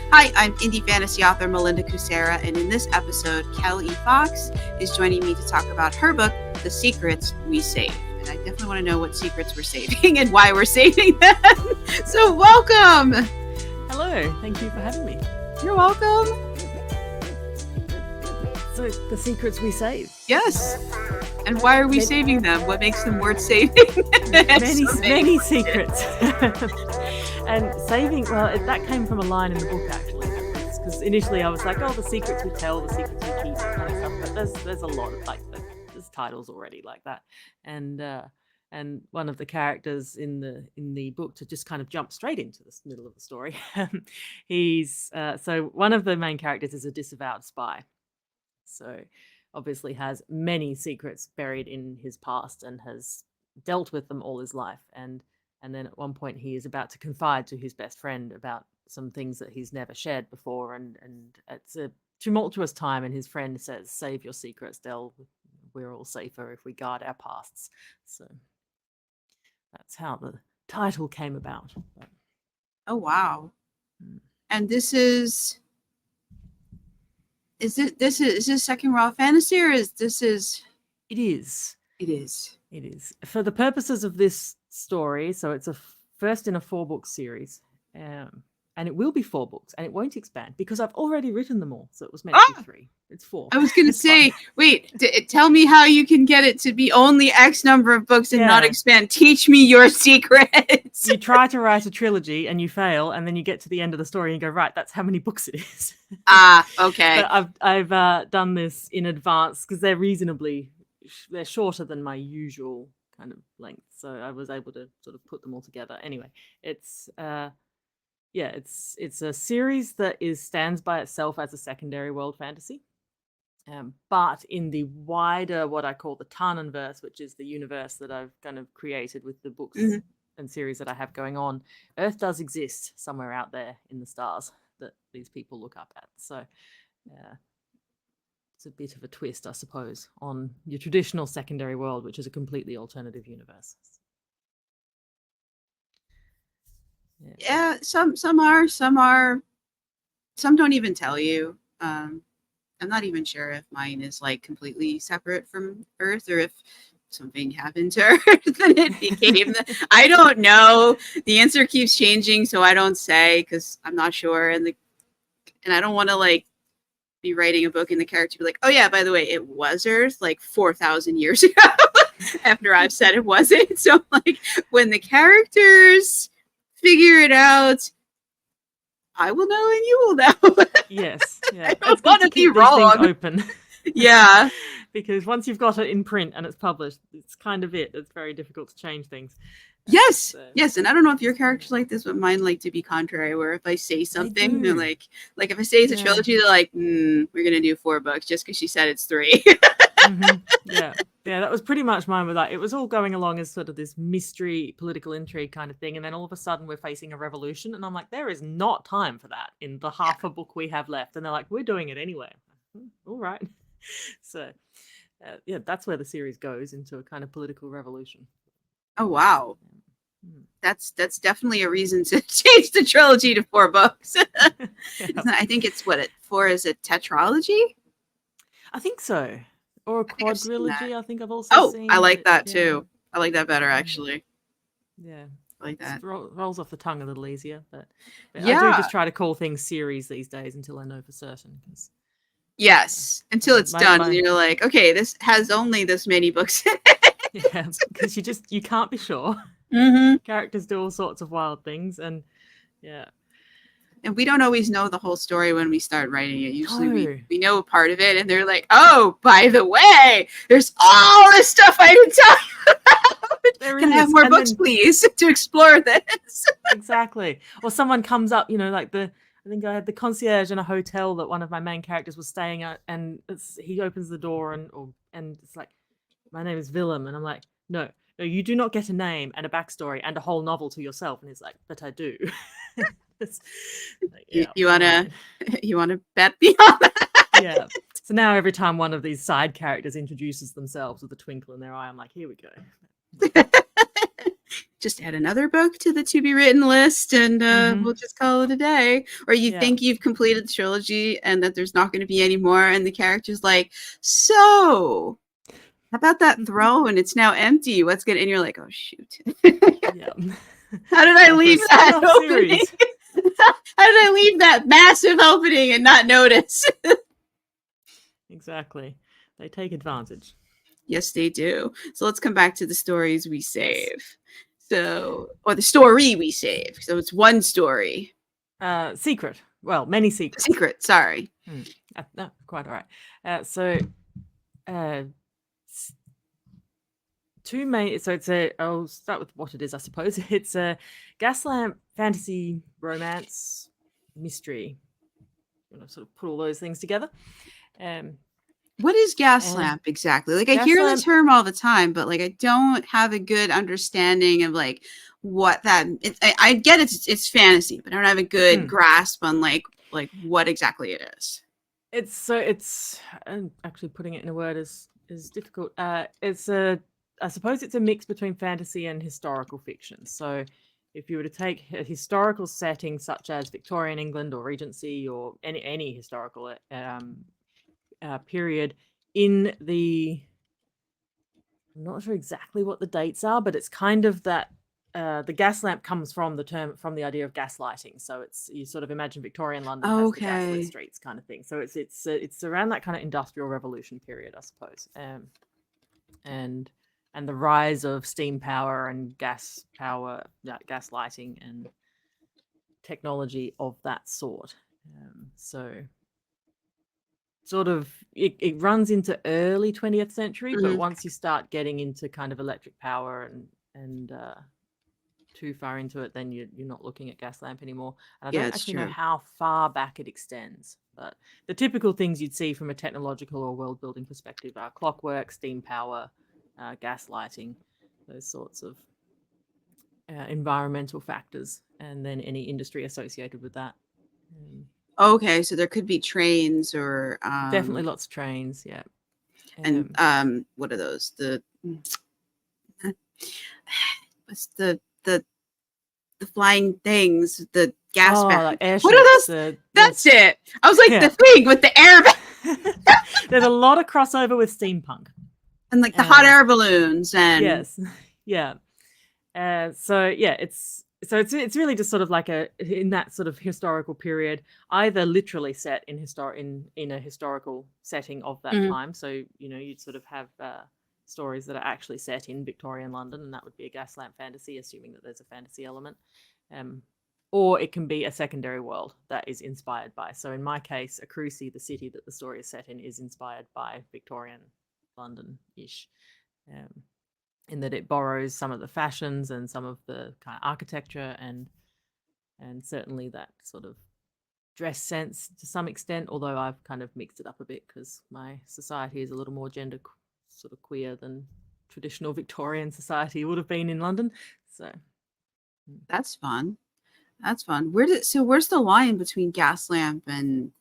Hi, I'm indie fantasy author Melinda Kucsera, and in this episode, Kel E Fox is joining me to talk about her book, The Secrets We Save. And I definitely want to know what secrets we're saving and why we're saving them. So welcome! Hello, thank you for having me. You're welcome. So, the secrets we save. Yes. And why are we saving them? What makes them worth saving? Many secrets. And saving, well, that came from a line in the book, actually. Because initially I was like, oh, the secrets we tell, the secrets we keep, that kind of stuff. But there's a lot of, there's titles already like that. And one of the characters in the book, to just kind of jump straight into the middle of the story, so one of the main characters is a disavowed spy. So obviously has many secrets buried in his past and has dealt with them all his life. And then at one point he is about to confide to his best friend about some things that he's never shared before. And it's a tumultuous time, and his friend says, save your secrets, we're all safer if we guard our pasts. So that's how the title came about. Oh, wow. And this is this second raw fantasy, or is this? It is. It is. It is. For the purposes of this story, so it's first in a 4-book series, and it will be 4 books, and it won't expand because I've already written them all. So it was meant to be 3. It's 4. I was going to say, wait, tell me how you can get it to be only X number of books and not expand. Teach me your secrets. You try to write a trilogy and you fail, and then you get to the end of the story and you go, right, that's how many books it is. Okay. But I've done this in advance because they're shorter than my usual kind of length. So I was able to sort of put them all together. Anyway, it's a series that stands by itself as a secondary world fantasy. But in the wider, what I call the Tarnanverse, which is the universe that I've kind of created with the books and series that I have going on, Earth does exist somewhere out there in the stars that these people look up at. So it's a bit of a twist, I suppose, on your traditional secondary world, which is a completely alternative universe. Yeah, some are, some don't even tell you. I'm not even sure if mine is like completely separate from Earth, or if something happened to Earth and it became I don't know. The answer keeps changing, so I don't say because I'm not sure, and I don't want to like be writing a book and the character be like, oh yeah, by the way, it was Earth like 4,000 years ago after I've said it wasn't. So like when the characters figure it out, I will know and you will know. Yes. Yeah. I don't want to be wrong. Open. Yeah. Because once you've got it in print and it's published, it's kind of it. It's very difficult to change things. Yes. Yes. And I don't know if your character's like this, but mine like to be contrary, where if I say something, they're like if I say it's a trilogy, they're like, we're going to do 4 books just because she said it's 3. Yeah. Yeah, that was pretty much mine with that. It was all going along as sort of this mystery, political intrigue kind of thing. And then all of a sudden we're facing a revolution. And I'm like, there is not time for that in the half a book we have left. And they're like, we're doing it anyway. All right. So, that's where the series goes, into a kind of political revolution. Oh, wow. That's definitely a reason to change the trilogy to 4 books. I think it's 4 is a tetralogy? I think so. Or a quadrilogy, I think I've also seen. I like that too. I like that better, actually. Yeah. I like that. It rolls off the tongue a little easier. But I do just try to call things series these days until I know for certain. Yes, until it's done. And you're like, okay, this has only this many books in it. Yeah, because you can't be sure. Characters do all sorts of wild things, and and we don't always know the whole story when we start writing it. Usually we know part of it, and they're like, oh, by the way, there's all this stuff I didn't tell you about. Can I have more books, please, to explore this? Exactly. Or someone comes up, like I think I had the concierge in a hotel that one of my main characters was staying at, and he opens the door and it's like, my name is Willem, and I'm like, no, you do not get a name and a backstory and a whole novel to yourself. And he's like, but I do. You wanna bet beyond that? Yeah. So now every time one of these side characters introduces themselves with a twinkle in their eye, I'm like, here we go. just add another book to the to be written list, and we'll just call it a day. Or you think you've completed the trilogy and that there's not going to be any more, and the character's like, so how about that throne? It's now empty. What's good? And you're like, oh shoot. Yeah. How did I leave that opening? How did I leave that massive opening and not notice? Exactly. They take advantage. Yes, they do. So let's come back to the stories we save. So, or the story we save. So it's one story. Secret. Well, many secrets. Secret, sorry. No, quite all right. Two main. So I'll start with what it is, I suppose. It's a gaslamp fantasy romance mystery. I'm going to sort of put all those things together. What is gaslamp exactly? Like, I hear the term all the time, but like I don't have a good understanding of like what that. I get it's fantasy, but I don't have a good grasp on like what exactly it is. It's actually putting it in a word is difficult. I suppose it's a mix between fantasy and historical fiction. So if you were to take a historical setting such as Victorian England or Regency or any historical period in the, I'm not sure exactly what the dates are, but it's kind of that the gaslamp comes from the idea of gaslighting. So you sort of imagine Victorian London has the gaslit streets kind of thing. So it's around that kind of industrial revolution period, I suppose. And the rise of steam power and gas power, gaslighting and technology of that sort. So sort of it runs into early 20th century, but once you start getting into kind of electric power and too far into it, then you're not looking at gaslamp anymore. And I don't actually know how far back it extends, but the typical things you'd see from a technological or world building perspective are clockwork, steam power, gaslighting, those sorts of environmental factors, and then any industry associated with that. Okay, so there could be trains or definitely lots of trains, yeah. And what are those? What's the flying things? The gas bags. Like what are those? That's it. I was like the thing with the air. There's a lot of crossover with steampunk. And like the hot air balloons and yes, yeah. So it's really just sort of like in that sort of historical period, either literally set in a historical setting of that time. So you'd sort of have stories that are actually set in Victorian London, and that would be a gaslamp fantasy, assuming that there's a fantasy element. Or it can be a secondary world that is inspired by. So in my case, Ursa, the city that the story is set in, is inspired by Victorian London-ish, in that it borrows some of the fashions and some of the kind of architecture and certainly that sort of dress sense to some extent, although I've kind of mixed it up a bit because my society is a little more gender sort of queer than traditional Victorian society would have been in London. So that's fun. Where's the line between gaslamp and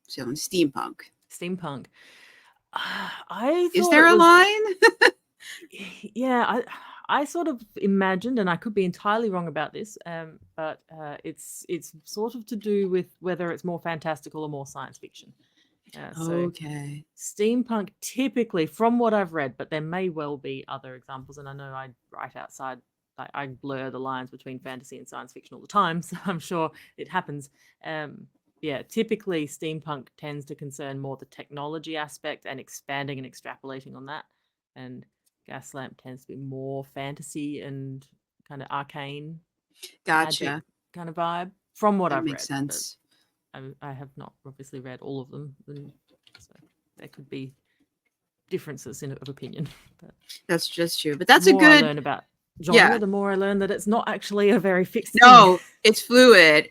steampunk? Steampunk. Is there a line? Yeah, I sort of imagined, and I could be entirely wrong about this, but it's sort of to do with whether it's more fantastical or more science fiction. Okay. Steampunk typically, from what I've read, but there may well be other examples, and I know I blur the lines between fantasy and science fiction all the time, so I'm sure it happens. Typically steampunk tends to concern more the technology aspect and expanding and extrapolating on that, and gaslamp tends to be more fantasy and kind of arcane, gotcha, kind of vibe. From what I've read, makes sense. I have not obviously read all of them, so there could be differences of opinion. But that's just true. But that's a good. I learn about genre, the more I learn that it's not actually a very fixed thing. It's fluid.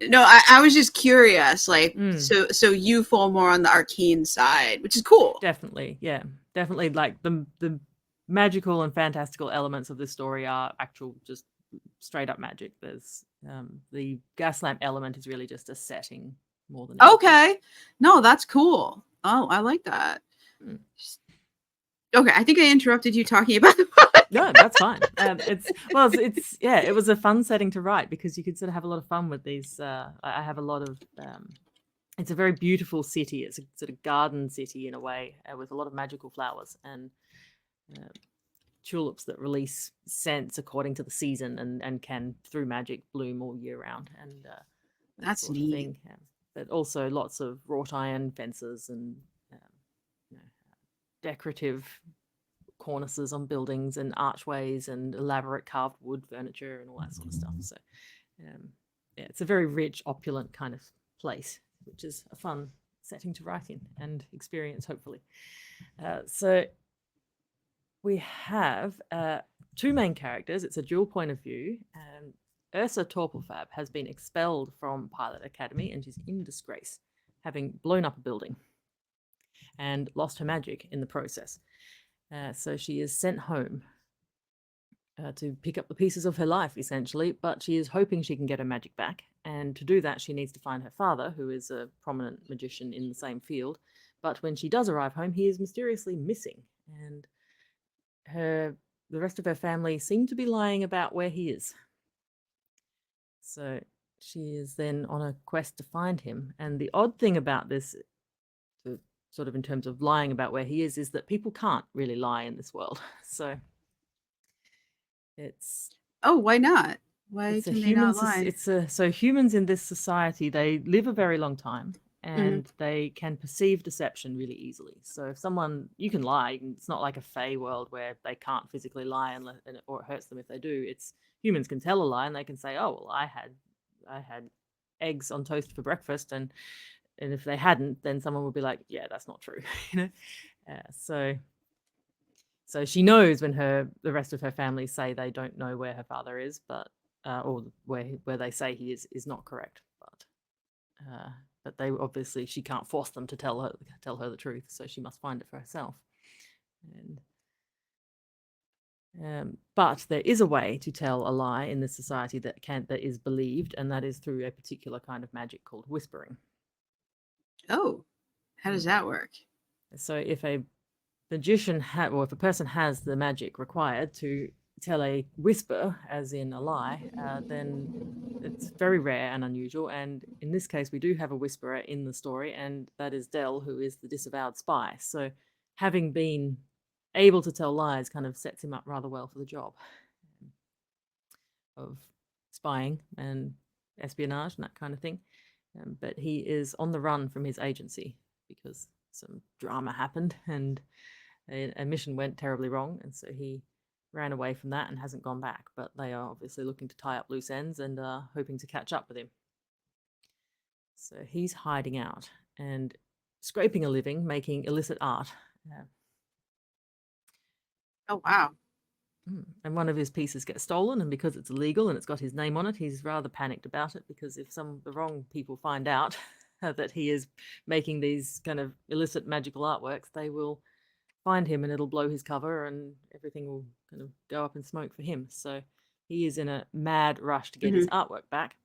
No, I was just curious. Like, so you fall more on the arcane side, which is cool. Definitely, yeah, definitely. Like the magical and fantastical elements of this story are actual, just straight up magic. There's the gaslamp element is really just a setting more than anything. Okay. No, that's cool. Oh, I like that. Okay, I think I interrupted you talking about No, that's fine. It's it was a fun setting to write because you could sort of have a lot of fun with these. I have a lot of. It's a very beautiful city. It's a sort of garden city in a way, with a lot of magical flowers and uh, tulips that release scents according to the season and can, through magic, bloom all year round and that That's sort of neat. thing. But also lots of wrought iron fences and um, you know, decorative cornices on buildings and archways and elaborate carved wood furniture and all that sort of stuff. So, yeah, it's a very rich, opulent kind of place, which is a fun setting to write in and experience, hopefully. So we have two main characters. It's a dual point of view. Ursa Torpelfab has been expelled from Pilot Academy and she's in disgrace, having blown up a building and lost her magic in the process. So she is sent home to pick up the pieces of her life, essentially, but she is hoping she can get her magic back. And to do that, she needs to find her father, who is a prominent magician in the same field. But when she does arrive home, he is mysteriously missing. And the rest of her family seem to be lying about where he is. So she is then on a quest to find him. And the odd thing about this, sort of in terms of lying about where he is that people can't really lie in this world. So it's Why not? Why can they not lie? So humans in this society, they live a very long time and they can perceive deception really easily. So if you can lie, it's not like a fey world where they can't physically lie or it hurts them if they do. It's humans can tell a lie and they can say, oh, well, I had eggs on toast for breakfast, and if they hadn't, then someone would be like, yeah, that's not true. So she knows when the rest of her family say they don't know where her father is, but or where they say he is not correct. But they obviously, she can't force them to tell her the truth, so she must find it for herself. But there is a way to tell a lie in this society that is believed, and that is through a particular kind of magic called whispering. Oh, how does that work? So if a magician or if a person has the magic required to tell a whisper, as in a lie, then it's very rare and unusual. And in this case, we do have a whisperer in the story, and that is Del, who is the disavowed spy. So having been able to tell lies kind of sets him up rather well for the job of spying and espionage and that kind of thing. But he is on the run from his agency because some drama happened and a mission went terribly wrong, and so he ran away from that and hasn't gone back. But they are obviously looking to tie up loose ends and are hoping to catch up with him. So he's hiding out and scraping a living, making illicit art. Oh, wow. And one of his pieces gets stolen, and because it's illegal and it's got his name on it, he's rather panicked about it, because if the wrong people find out that he is making these kind of illicit magical artworks, they will find him and it'll blow his cover and everything will kind of go up in smoke for him. So he is in a mad rush to get his artwork back.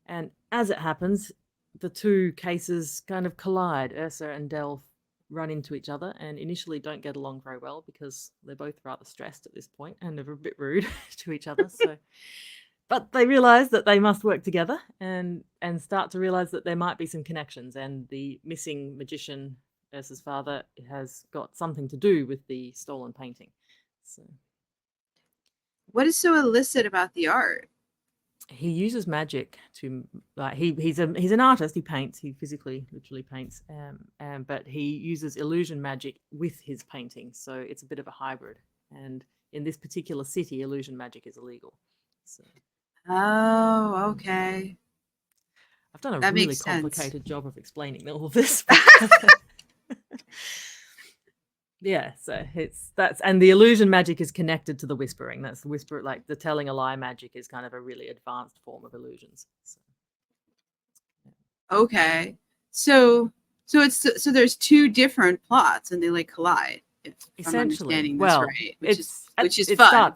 And as it happens, the two cases kind of collide. Ursa and Del run into each other and initially don't get along very well because they're both rather stressed at this point and they're a bit rude to each other. So, but they realize that they must work together and start to realize that there might be some connections, and the missing magician, Ursa's father, has got something to do with the stolen painting. So, what is so illicit about the art? He uses magic to, he's an artist. He paints. He physically, literally paints. But he uses illusion magic with his painting, so it's a bit of a hybrid. And in this particular city, illusion magic is illegal. So. Oh, okay. I've done a really complicated job of explaining all of this. Yeah, so and the illusion magic is connected to the whispering. That's the whisper, like the telling a lie magic is kind of a really advanced form of illusions. So, yeah. Okay, so there's two different plots and they like collide. If I'm understanding this right, which is fun.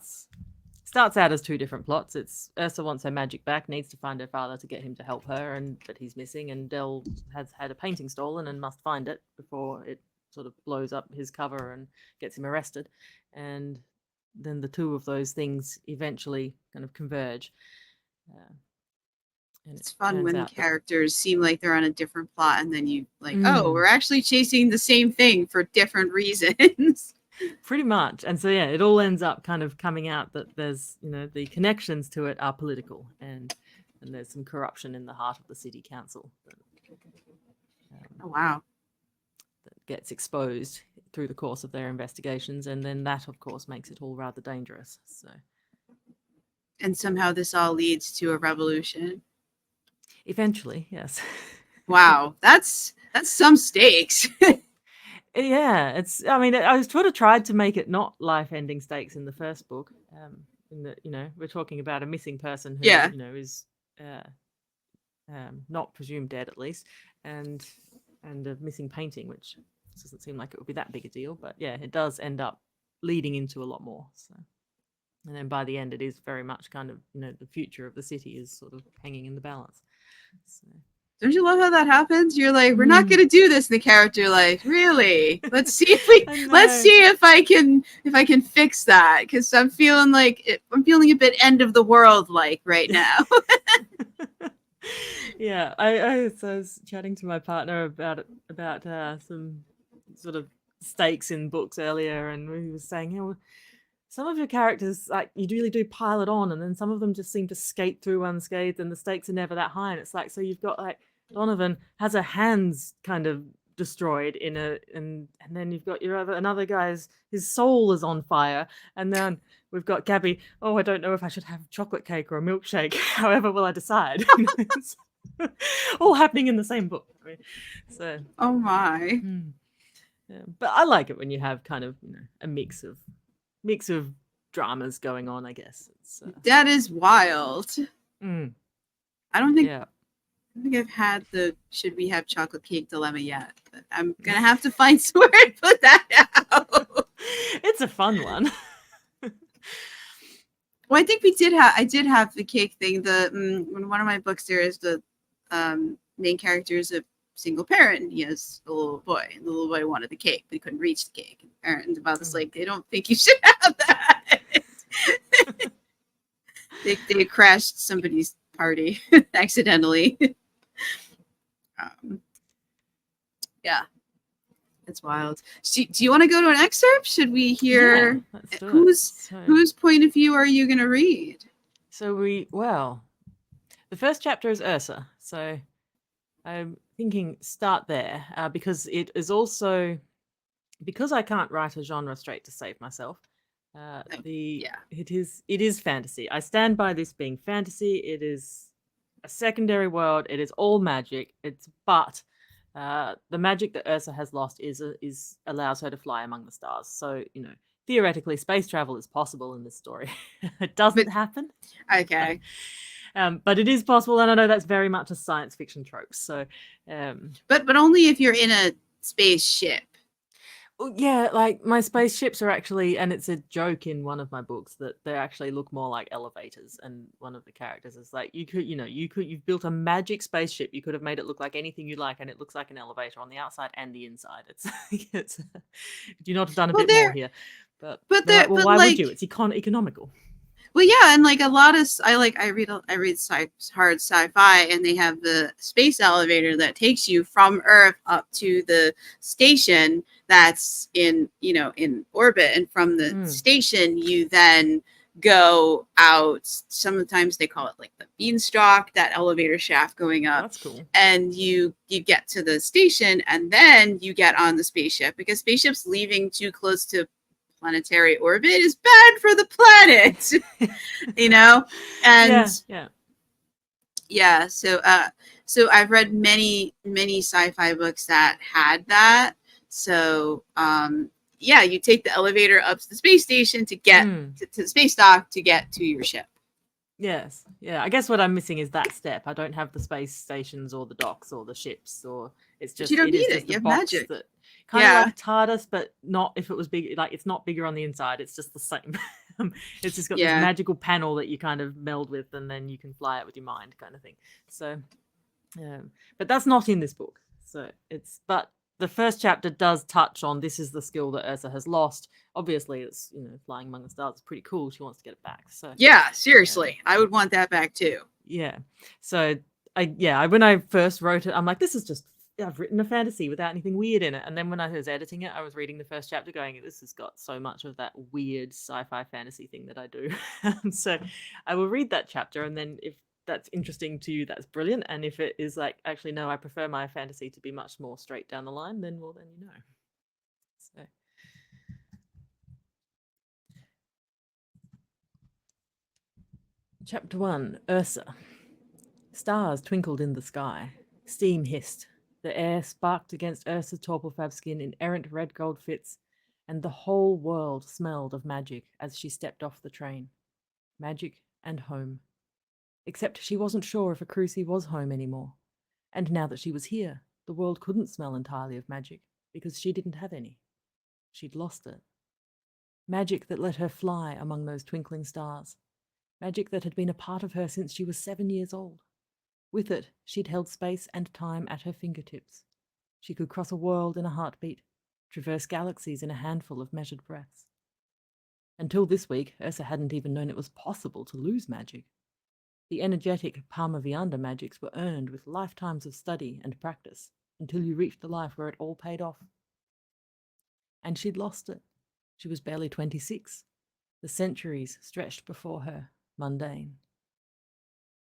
Starts out as two different plots. It's Ursa wants her magic back, needs to find her father to get him to help her, but he's missing, and Del has had a painting stolen and must find it before it sort of blows up his cover and gets him arrested. And then the two of those things eventually kind of converge. And It's it fun turns when out that characters seem like they're on a different plot, and then you like, oh, Mm, we're actually chasing the same thing for different reasons. pretty much. And so yeah, it all ends up kind of coming out that there's, the connections to it are political, and there's some corruption in the heart of the city council Oh wow. that gets exposed through the course of their investigations, and then that of course makes it all rather dangerous. So And somehow this all leads to a revolution. eventually, yes. Wow, that's some stakes. Yeah, I mean, I was sort of tried to make it not life-ending stakes in the first book. In that, we're talking about a missing person who, Yeah. is not presumed dead at least, and a missing painting, which doesn't seem like it would be that big a deal, but yeah, it does end up leading into a lot more. So, and then by the end, it is very much kind of, the future of the city is sort of hanging in the balance. So. Don't you love how that happens? You're like, we're not gonna do this. And the character like, really? Let's see if I can fix that, because I'm feeling I'm feeling a bit end of the world like right now. Yeah, I was chatting to my partner about some sort of stakes in books earlier, and we were saying, some of your characters, like, you really do pile it on, and then some of them just seem to skate through unscathed, and the stakes are never that high. And it's like, so you've got like Donovan has her hands kind of destroyed and then you've got another guy's, his soul is on fire, and then we've got Gabby, oh, I don't know if I should have chocolate cake or a milkshake. However will I decide? It's all happening in the same book. I mean, so Oh my. yeah. But I like it when you have kind of a mix of dramas going on, I guess. That is wild. I don't think yeah. I think I've had the should we have chocolate cake dilemma yet, but I'm gonna have to find somewhere to put that out. It's a fun one. Well, I think I did have the cake thing. In one of my books there is the main character is a single parent. He has a little boy, and the little boy wanted the cake, but he couldn't reach the cake. And the mother's like, they don't think you should have that. they crashed somebody's party accidentally. Yeah, it's wild. Do you want to go to an excerpt? Should we hear whose point of view are you going to read? So the first chapter is Ursa. So I'm thinking start there because it is also, because I can't write a genre straight to save myself. It is fantasy. I stand by this being fantasy. It is a secondary world. It is all magic. But the magic that Ursa has lost is allows her to fly among the stars. So theoretically, space travel is possible in this story. It doesn't happen. Okay. But it is possible, and I know that's very much a science fiction trope. So, but only if you're in a spaceship. Yeah, like my spaceships are actually, and it's a joke in one of my books that they actually look more like elevators. And one of the characters is like, you've built a magic spaceship. You could have made it look like anything you like, and it looks like an elevator on the outside and the inside. It's you not have done a bit more here, but why would you? It's economical. Well, yeah, and like a lot of I read hard sci-fi, and they have the space elevator that takes you from Earth up to the station that's in orbit, and from the station you then go out. Sometimes they call it like the beanstalk, that elevator shaft going up. That's cool. And you get to the station, and then you get on the spaceship, because spaceships leaving too close to planetary orbit is bad for the planet. And so I've read many sci-fi books that had that. So you take the elevator up to the space station to get to the space dock to get to your ship. Yes. Yeah. I guess what I'm missing is that step. I don't have the space stations or the docks or the ships, or it's just, but you don't need it. You have magic. Kind of like TARDIS, but not if it was big. Like, it's not bigger on the inside. It's just the same. It's just got this magical panel that you kind of meld with, and then you can fly it with your mind, kind of thing. So, but that's not in this book. So but the first chapter does touch on this is the skill that Ursa has lost. Obviously, it's, flying among the stars is pretty cool. She wants to get it back. So Yeah, seriously. I would want that back too. yeah. So when I first wrote it, I'm like, this is just, I've written a fantasy without anything weird in it. And then when I was editing it, I was reading the first chapter going, this has got so much of that weird sci-fi fantasy thing that I do. So I will read that chapter, and then if that's interesting to you, that's brilliant. And if it is like, actually, no, I prefer my fantasy to be much more straight down the line, then you know. So Chapter 1, Ursa. Stars twinkled in the sky. Steam hissed. The air sparked against Ursa's Torpelfab skin in errant red gold fits, and the whole world smelled of magic as she stepped off the train. Magic and home. Except she wasn't sure if a Cruci was home anymore. And now that she was here, the world couldn't smell entirely of magic, because she didn't have any. She'd lost it. Magic that let her fly among those twinkling stars. Magic that had been a part of her since she was 7 years old. With it, she'd held space and time at her fingertips. She could cross a world in a heartbeat, traverse galaxies in a handful of measured breaths. Until this week, Ursa hadn't even known it was possible to lose magic. The energetic Palma Vianda magics were earned with lifetimes of study and practice, until you reached the life where it all paid off. And she'd lost it. She was barely 26. The centuries stretched before her, mundane.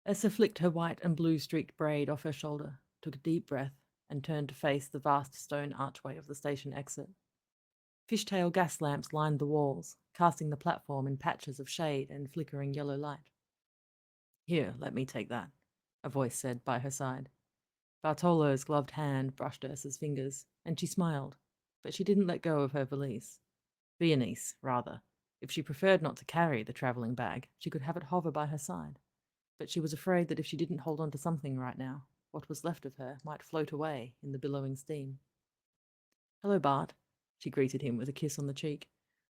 Ursa flicked her white and blue streaked braid off her shoulder, took a deep breath, and turned to face the vast stone archway of the station exit. Fishtail gas lamps lined the walls, casting the platform in patches of shade and flickering yellow light. Here, let me take that, a voice said by her side. Bartolo's gloved hand brushed Ursa's fingers, and she smiled, but she didn't let go of her valise. Viennese, rather. If she preferred not to carry the travelling bag, she could have it hover by her side. But she was afraid that if she didn't hold on to something right now, what was left of her might float away in the billowing steam. Hello, Bart, she greeted him with a kiss on the cheek.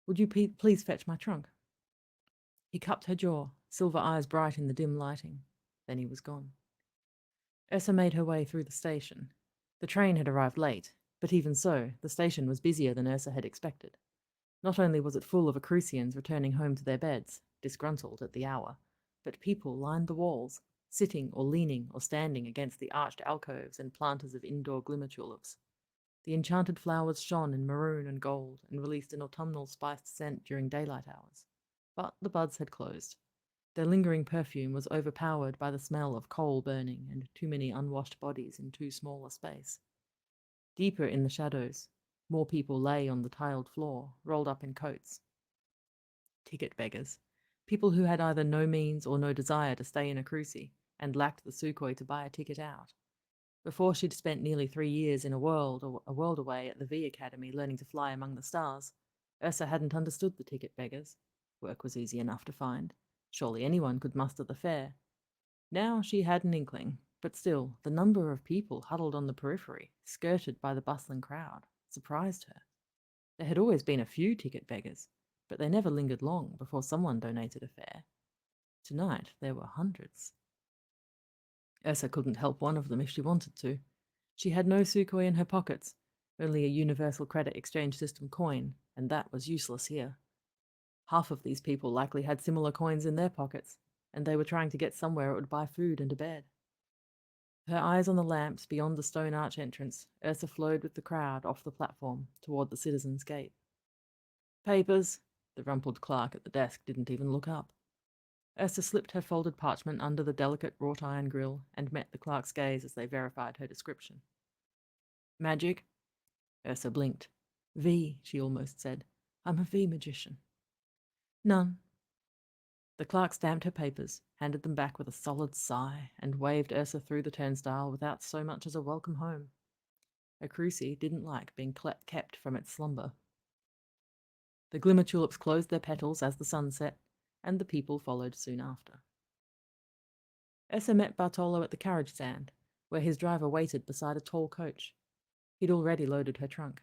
Would you please fetch my trunk? He cupped her jaw, silver eyes bright in the dim lighting. Then he was gone. Ursa made her way through the station. The train had arrived late, but even so, the station was busier than Ursa had expected. Not only was it full of Acrucians returning home to their beds, disgruntled at the hour, but people lined the walls, sitting or leaning or standing against the arched alcoves and planters of indoor glimmer tulips. The enchanted flowers shone in maroon and gold and released an autumnal spiced scent during daylight hours. But the buds had closed. Their lingering perfume was overpowered by the smell of coal burning and too many unwashed bodies in too small a space. Deeper in the shadows, more people lay on the tiled floor, rolled up in coats. Ticket beggars. People who had either no means or no desire to stay in a Cruci, and lacked the Sukhoi to buy a ticket out. Before she'd spent nearly 3 years in a world away at the V Academy learning to fly among the stars, Ursa hadn't understood the ticket beggars. Work was easy enough to find. Surely anyone could muster the fare. Now she had an inkling, but still, the number of people huddled on the periphery, skirted by the bustling crowd, surprised her. There had always been a few ticket beggars, but they never lingered long before someone donated a fare. Tonight there were hundreds. Ursa couldn't help one of them if she wanted to. She had no Sukhoi in her pockets, only a Universal Credit Exchange System coin, and that was useless here. Half of these people likely had similar coins in their pockets, and they were trying to get somewhere it would buy food and a bed. Her eyes on the lamps beyond the stone arch entrance, Ursa flowed with the crowd off the platform toward the citizens' gate. Papers. The rumpled clerk at the desk didn't even look up. Ursa slipped her folded parchment under the delicate wrought-iron grill and met the clerk's gaze as they verified her description. Magic? Ursa blinked. V, she almost said. I'm a V magician. None. The clerk stamped her papers, handed them back with a solid sigh, and waved Ursa through the turnstile without so much as a welcome home. A Cruci didn't like being kept from its slumber. The glimmer tulips closed their petals as the sun set, and the people followed soon after. Ursa met Bartolo at the carriage stand, where his driver waited beside a tall coach. He'd already loaded her trunk.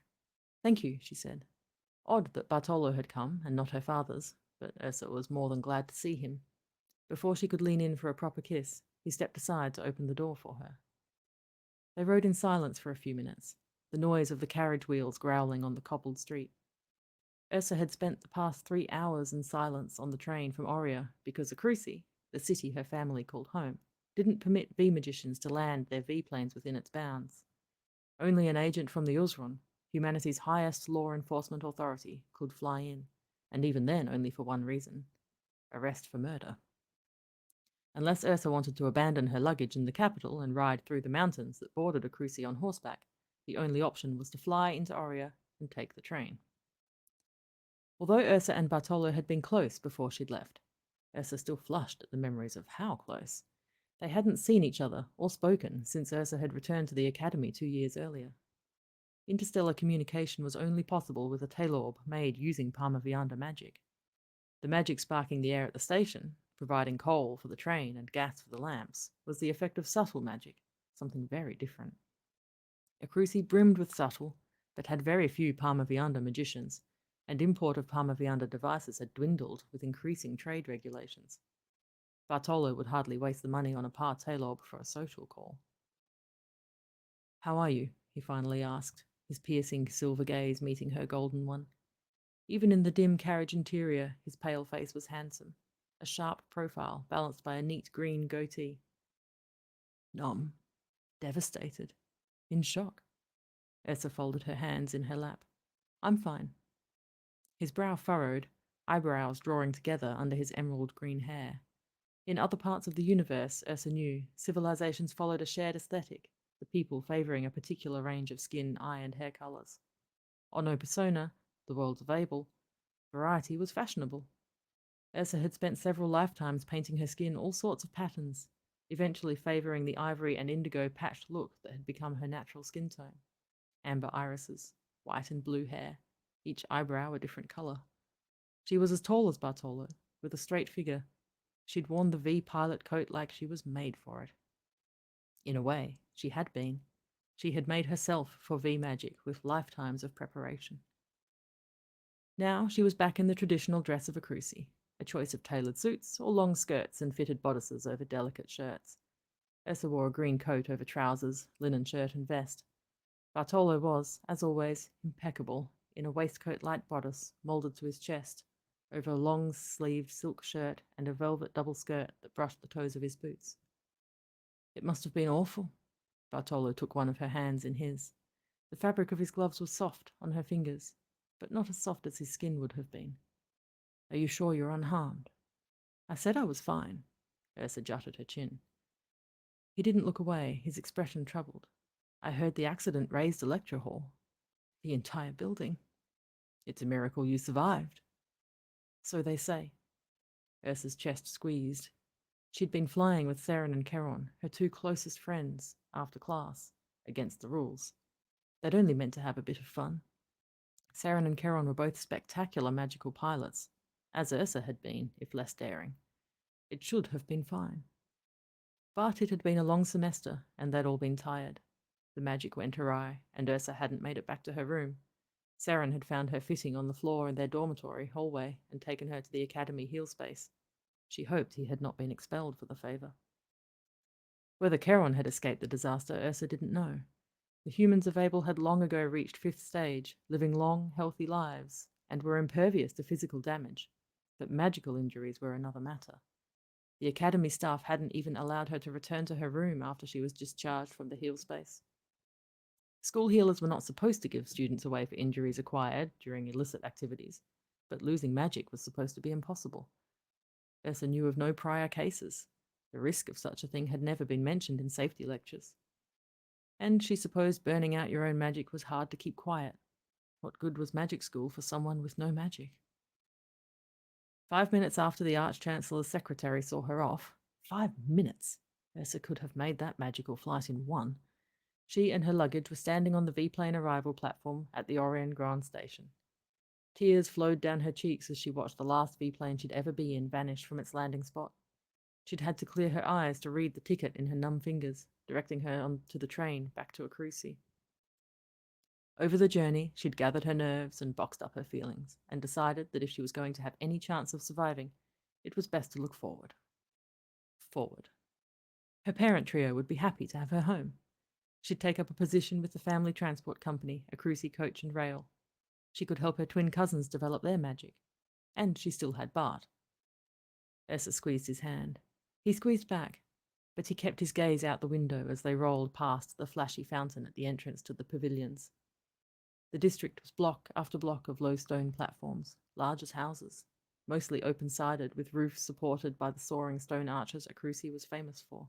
Thank you, she said. Odd that Bartolo had come, and not her father's, but Ursa was more than glad to see him. Before she could lean in for a proper kiss, he stepped aside to open the door for her. They rode in silence for a few minutes. the noise of the carriage wheels growling on the cobbled street. Ursa had spent the past 3 hours in silence on the train from Oria because Akrisi, the city her family called home, didn't permit V-magicians to land their V-planes within its bounds. Only an agent from the Uzron, humanity's highest law enforcement authority, could fly in, and even then only for one reason: arrest for murder. Unless Ursa wanted to abandon her luggage in the capital and ride through the mountains that bordered Akrisi on horseback, the only option was to fly into Oria and take the train. Although Ursa and Bartolo had been close before she'd left, Ursa still flushed at the memories of how close. They hadn't seen each other or spoken since Ursa had returned to the academy 2 years earlier. Interstellar communication was only possible with a tailorb made using Parmavianda magic. The magic sparking the air at the station, providing coal for the train and gas for the lamps, was the effect of subtle magic, something very different. Akrisi brimmed with subtle, but had very few Parmavianda magicians, and import of Parmavianda devices had dwindled with increasing trade regulations. Bartolo would hardly waste the money on a par tailorb for a social call. "How are you?" he finally asked, his piercing silver gaze meeting her golden one. Even in the dim carriage interior, his pale face was handsome, a sharp profile balanced by a neat green goatee. Numb, devastated, in shock. Ursa folded her hands in her lap. "I'm fine." His brow furrowed, eyebrows drawing together under his emerald green hair. In other parts of the universe, Ursa knew, civilizations followed a shared aesthetic, the people favoring a particular range of skin, eye, and hair colors. On Persona, the worlds of Abel, variety was fashionable. Ursa had spent several lifetimes painting her skin all sorts of patterns, eventually favoring the ivory and indigo patched look that had become her natural skin tone. Amber irises, white and blue hair, each eyebrow a different color. She was as tall as Bartolo, with a straight figure. She'd worn the V pilot coat like she was made for it. In a way, she had been. She had made herself for V magic with lifetimes of preparation. Now she was back in the traditional dress of Akrisi, a choice of tailored suits or long skirts and fitted bodices over delicate shirts. Ursa wore a green coat over trousers, linen shirt and vest. Bartolo was, as always, impeccable, in a waistcoat-like bodice molded to his chest, over a long-sleeved silk shirt and a velvet double skirt that brushed the toes of his boots. It must have been awful. Bartolo took one of her hands in his. The fabric of his gloves was soft on her fingers, but not as soft as his skin would have been. "Are you sure you're unharmed?" "I said I was fine." Ursa jutted her chin. He didn't look away, his expression troubled. "I heard the accident razed a lecture hall. The entire building. It's a miracle you survived." "So they say." Ursa's chest squeezed. She'd been flying with Saren and Charon, her two closest friends, after class, against the rules. They'd only meant to have a bit of fun. Saren and Charon were both spectacular magical pilots, as Ursa had been, if less daring. It should have been fine. But it had been a long semester, and they'd all been tired. The magic went awry, and Ursa hadn't made it back to her room. Saren had found her fitting on the floor in their dormitory hallway and taken her to the academy heal space. She hoped he had not been expelled for the favor. Whether Charon had escaped the disaster, Ursa didn't know. The humans of Abel had long ago reached 5th stage, living long, healthy lives, and were impervious to physical damage. But magical injuries were another matter. The academy staff hadn't even allowed her to return to her room after she was discharged from the heal space. School healers were not supposed to give students away for injuries acquired during illicit activities, but losing magic was supposed to be impossible. Ursa knew of no prior cases. The risk of such a thing had never been mentioned in safety lectures. And she supposed burning out your own magic was hard to keep quiet. What good was magic school for someone with no magic? 5 minutes after the Arch-Chancellor's secretary saw her off, 5 minutes! Ursa could have made that magical flight in one. She and her luggage were standing on the V-plane arrival platform at the Orient Grand Station. Tears flowed down her cheeks as she watched the last V-plane she'd ever be in vanish from its landing spot. She'd had to clear her eyes to read the ticket in her numb fingers, directing her on to the train back to Akrisi. Over the journey, she'd gathered her nerves and boxed up her feelings, and decided that if she was going to have any chance of surviving, it was best to look forward. Forward. Her parent trio would be happy to have her home. She'd take up a position with the family transport company, a Crucy Coach and Rail. She could help her twin cousins develop their magic. And she still had Bart. Ursa squeezed his hand. He squeezed back, but he kept his gaze out the window as they rolled past the flashy fountain at the entrance to the pavilions. The district was block after block of low stone platforms, large as houses, mostly open-sided with roofs supported by the soaring stone arches Crucy was famous for.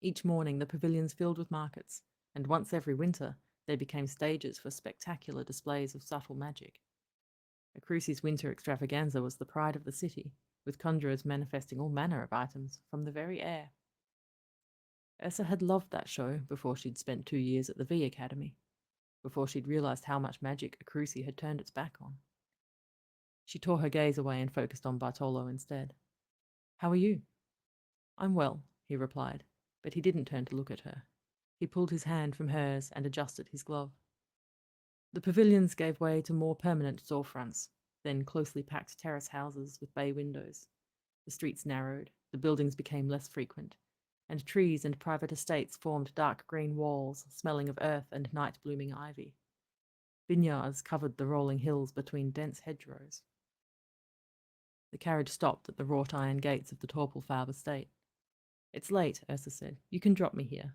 Each morning the pavilions filled with markets, and once every winter they became stages for spectacular displays of subtle magic. Crucy's winter extravaganza was the pride of the city, with conjurers manifesting all manner of items from the very air. Ursa had loved that show before she'd spent 2 years at the V Academy, before she'd realized how much magic Crucy had turned its back on. She tore her gaze away and focused on Bartolo instead. "How are you?" "I'm well," he replied, but he didn't turn to look at her. He pulled his hand from hers and adjusted his glove. The pavilions gave way to more permanent storefronts, then closely packed terrace houses with bay windows. The streets narrowed, the buildings became less frequent, and trees and private estates formed dark green walls, smelling of earth and night-blooming ivy. Vineyards covered the rolling hills between dense hedgerows. The carriage stopped at the wrought-iron gates of the Torpelfarb estate. "It's late," Ursa said. "You can drop me here."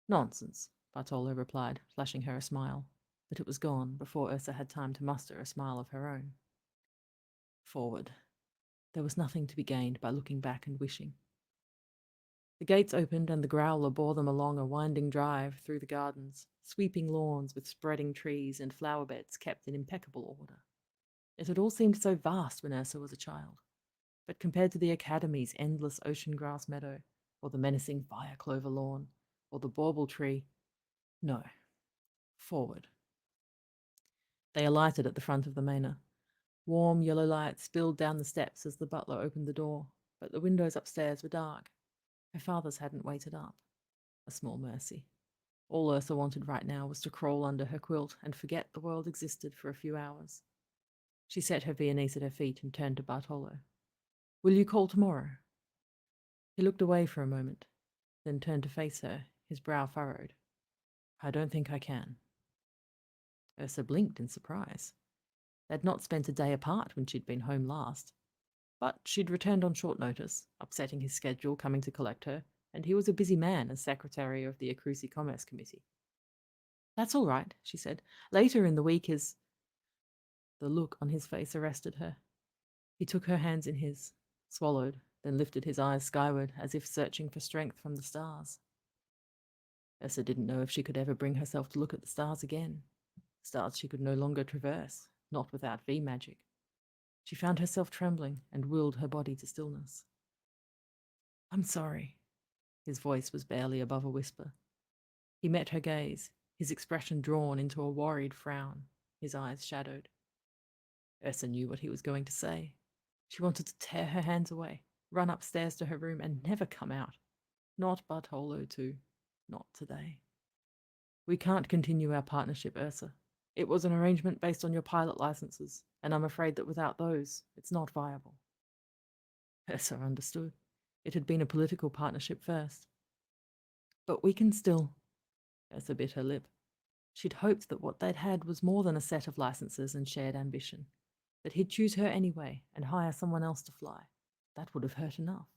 "Nonsense," Bartolo replied, flashing her a smile, but it was gone before Ursa had time to muster a smile of her own. Forward. There was nothing to be gained by looking back and wishing. The gates opened and the growler bore them along a winding drive through the gardens, sweeping lawns with spreading trees and flower beds kept in impeccable order. It had all seemed so vast when Ursa was a child, but compared to the Academy's endless ocean grass meadow, or the menacing fire clover lawn, or the bauble tree, no. Forward. They alighted at the front of the manor. Warm yellow light spilled down the steps as the butler opened the door, but the windows upstairs were dark. Her father's hadn't waited up. A small mercy. All Ursa wanted right now was to crawl under her quilt and forget the world existed for a few hours. She set her Viennese at her feet and turned to Bartolo. "Will you call tomorrow?" He looked away for a moment, then turned to face her, his brow furrowed. "I don't think I can." Ursa blinked in surprise. They'd not spent a day apart when she'd been home last. But she'd returned on short notice, upsetting his schedule coming to collect her, and he was a busy man as secretary of the Crucy Commerce Committee. "That's all right," she said. "Later in the week is—" The look on his face arrested her. He took her hands in his, swallowed, then lifted his eyes skyward as if searching for strength from the stars. Ursa didn't know if she could ever bring herself to look at the stars again. Stars she could no longer traverse, not without V magic. She found herself trembling and willed her body to stillness. "I'm sorry." His voice was barely above a whisper. He met her gaze, his expression drawn into a worried frown, his eyes shadowed. Ursa knew what he was going to say. She wanted to tear her hands away, run upstairs to her room, and never come out. Not Bartolo, too. Not today. "We can't continue our partnership, Ursa. It was an arrangement based on your pilot licenses, and I'm afraid that without those, it's not viable." Ursa understood. It had been a political partnership first. "But we can still—" Ursa bit her lip. She'd hoped that what they'd had was more than a set of licenses and shared ambition, that he'd choose her anyway and hire someone else to fly. That would have hurt enough.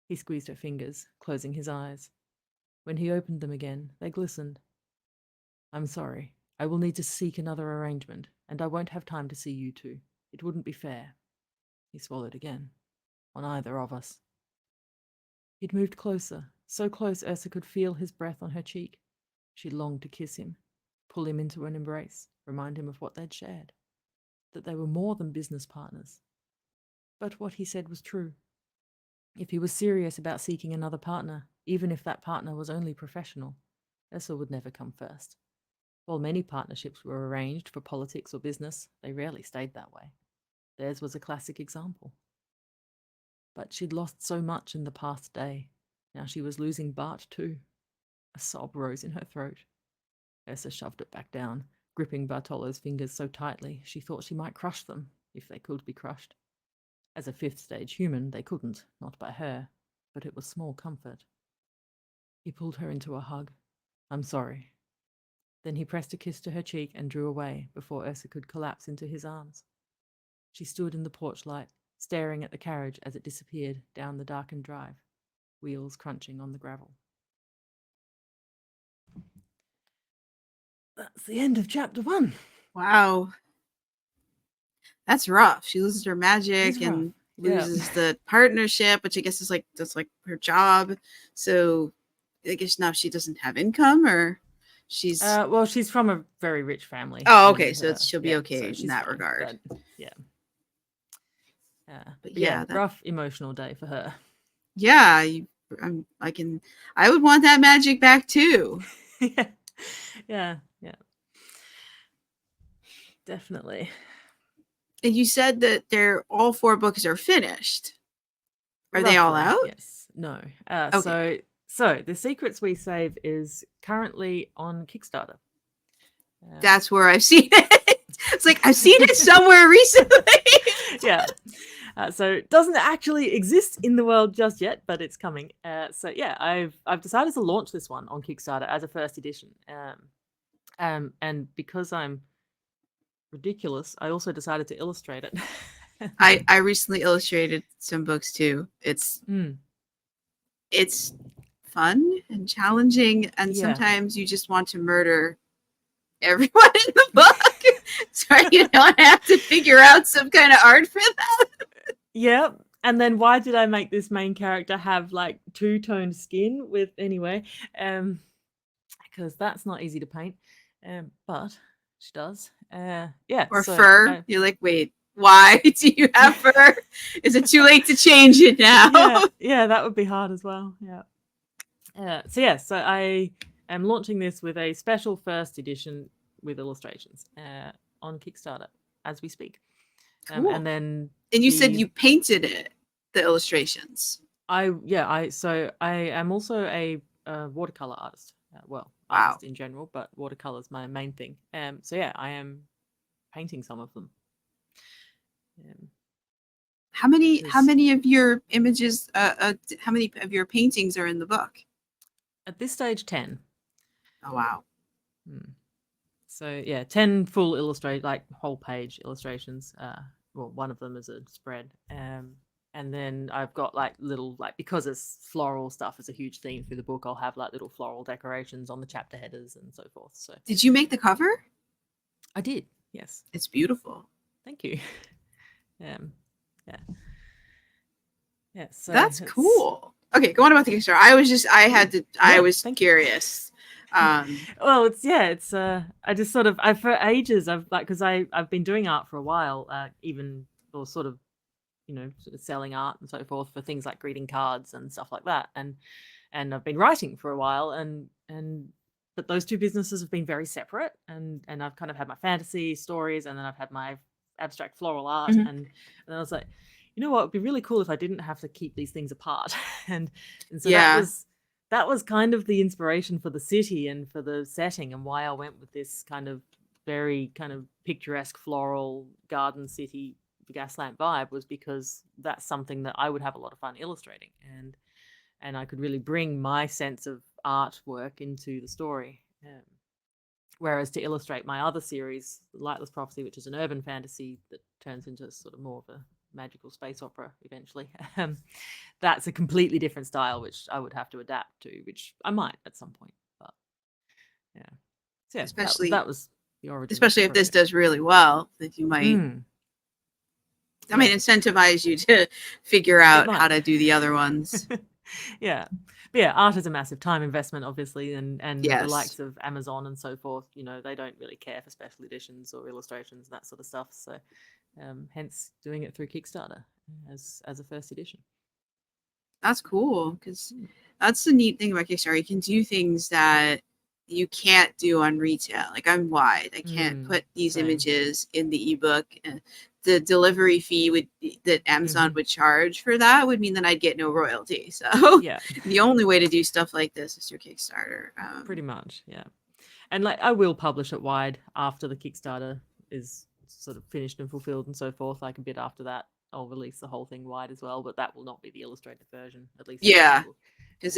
He squeezed her fingers, closing his eyes. When he opened them again, they glistened. "I'm sorry. I will need to seek another arrangement, and I won't have time to see you two. It wouldn't be fair." He swallowed again. "On either of us." He'd moved closer, so close Ursa could feel his breath on her cheek. She longed to kiss him, pull him into an embrace, remind him of what they'd shared, that they were more than business partners. But what he said was true. If he was serious about seeking another partner, even if that partner was only professional, Ursa would never come first. While many partnerships were arranged for politics or business, they rarely stayed that way. Theirs was a classic example. But she'd lost so much in the past day. Now she was losing Bart too. A sob rose in her throat. Ursa shoved it back down, gripping Bartolo's fingers so tightly she thought she might crush them, if they could be crushed. As a fifth-stage human, they couldn't, not by her, but it was small comfort. He pulled her into a hug. I'm sorry." Then he pressed a kiss to her cheek and drew away before Ursa could collapse into his arms. She stood in the porch light, staring at the carriage as it disappeared down the darkened drive, wheels crunching on the gravel. That's the end of chapter 1. Wow. That's rough. She loses her It's magic rough. and Yeah. loses the partnership, which I guess is like that's like her job. So I guess now she doesn't have income, or she's Well, she's from a very rich family. oh, okay. and, So she'll be yeah, okay so in she's that fine, regard. but yeah. But But yeah, yeah, that rough emotional day for her. yeah, I would want that magic back too. Yeah, definitely. And you said that all 4 books are finished. Are they all Roughly, out? yes. No. Okay. So The Secrets We Save is currently on Kickstarter. That's where I've seen it. It's like I've seen it somewhere recently. Yeah. So it doesn't actually exist in the world just yet, but it's coming. So yeah, I've decided to launch this one on Kickstarter as a first edition. And because I'm ridiculous, I also decided to illustrate it. I recently illustrated some books too. It's fun and challenging, and Yeah. sometimes you just want to murder everyone in the book. So you don't have to figure out some kind of art for that. Yeah. And then why did I make this main character have like 2-toned skin with anyway? Because that's not easy to paint. But she does. Yeah. Or so fur. You're like, wait, why do you have fur? Is it too late to change it now? Yeah, that would be hard as well. Yeah. So I am launching this with a special first edition with illustrations on Kickstarter as we speak. Cool. And then you said you painted it, the illustrations. I am also a watercolor artist. Wow. Artist in general, but watercolor is my main thing. So yeah, I am painting some of them. How many of your images? How many of your paintings are in the book? At this stage, 10. Oh wow. So yeah, 10 full illustrate, like whole page illustrations. Well, one of them is a spread. And then I've got like little, like, because it's floral stuff is a huge theme through the book, I'll have like little floral decorations on the chapter headers and so forth. So did you make the cover? I did, yes. It's beautiful. Thank you. Yeah. So that's cool. Okay, go on about the Kickstarter. I was curious. Well, I just sort of, for ages, because I've been doing art for a while, sort of selling art and so forth for things like greeting cards and stuff like that, and I've been writing for a while, but those two businesses have been very separate, and I've kind of had my fantasy stories, and then I've had my abstract floral art, and I was like, you know what, it'd be really cool if I didn't have to keep these things apart. and so that was kind of the inspiration for the city and for the setting, and why I went with this kind of very kind of picturesque floral garden city gaslamp vibe, was because that's something that I would have a lot of fun illustrating, and I could really bring my sense of artwork into the story. Whereas to illustrate my other series, Lightless Prophecy, which is an urban fantasy that turns into sort of more of a magical space opera eventually, that's a completely different style, which I would have to adapt to, which I might at some point. But yeah, so yeah, especially that was the origin. Especially if this does really well, that you might. I might incentivize you to figure out how to do the other ones. Yeah. But yeah, art is a massive time investment, obviously, and yes. The likes of Amazon and so forth, they don't really care for special editions or illustrations and that sort of stuff. So hence doing it through Kickstarter as a first edition. That's cool, because that's the neat thing about Kickstarter. You can do things that you can't do on retail. Like, I'm wide. I can't put these images in the ebook. The delivery fee that Amazon would charge for that would mean that I'd get no royalty. So yeah, the only way to do stuff like this is through Kickstarter. Pretty much, yeah. And like, I will publish it wide after the Kickstarter is sort of finished and fulfilled and so forth. Like a bit after that, I'll release the whole thing wide as well, but that will not be the illustrated version, at least. Yeah, because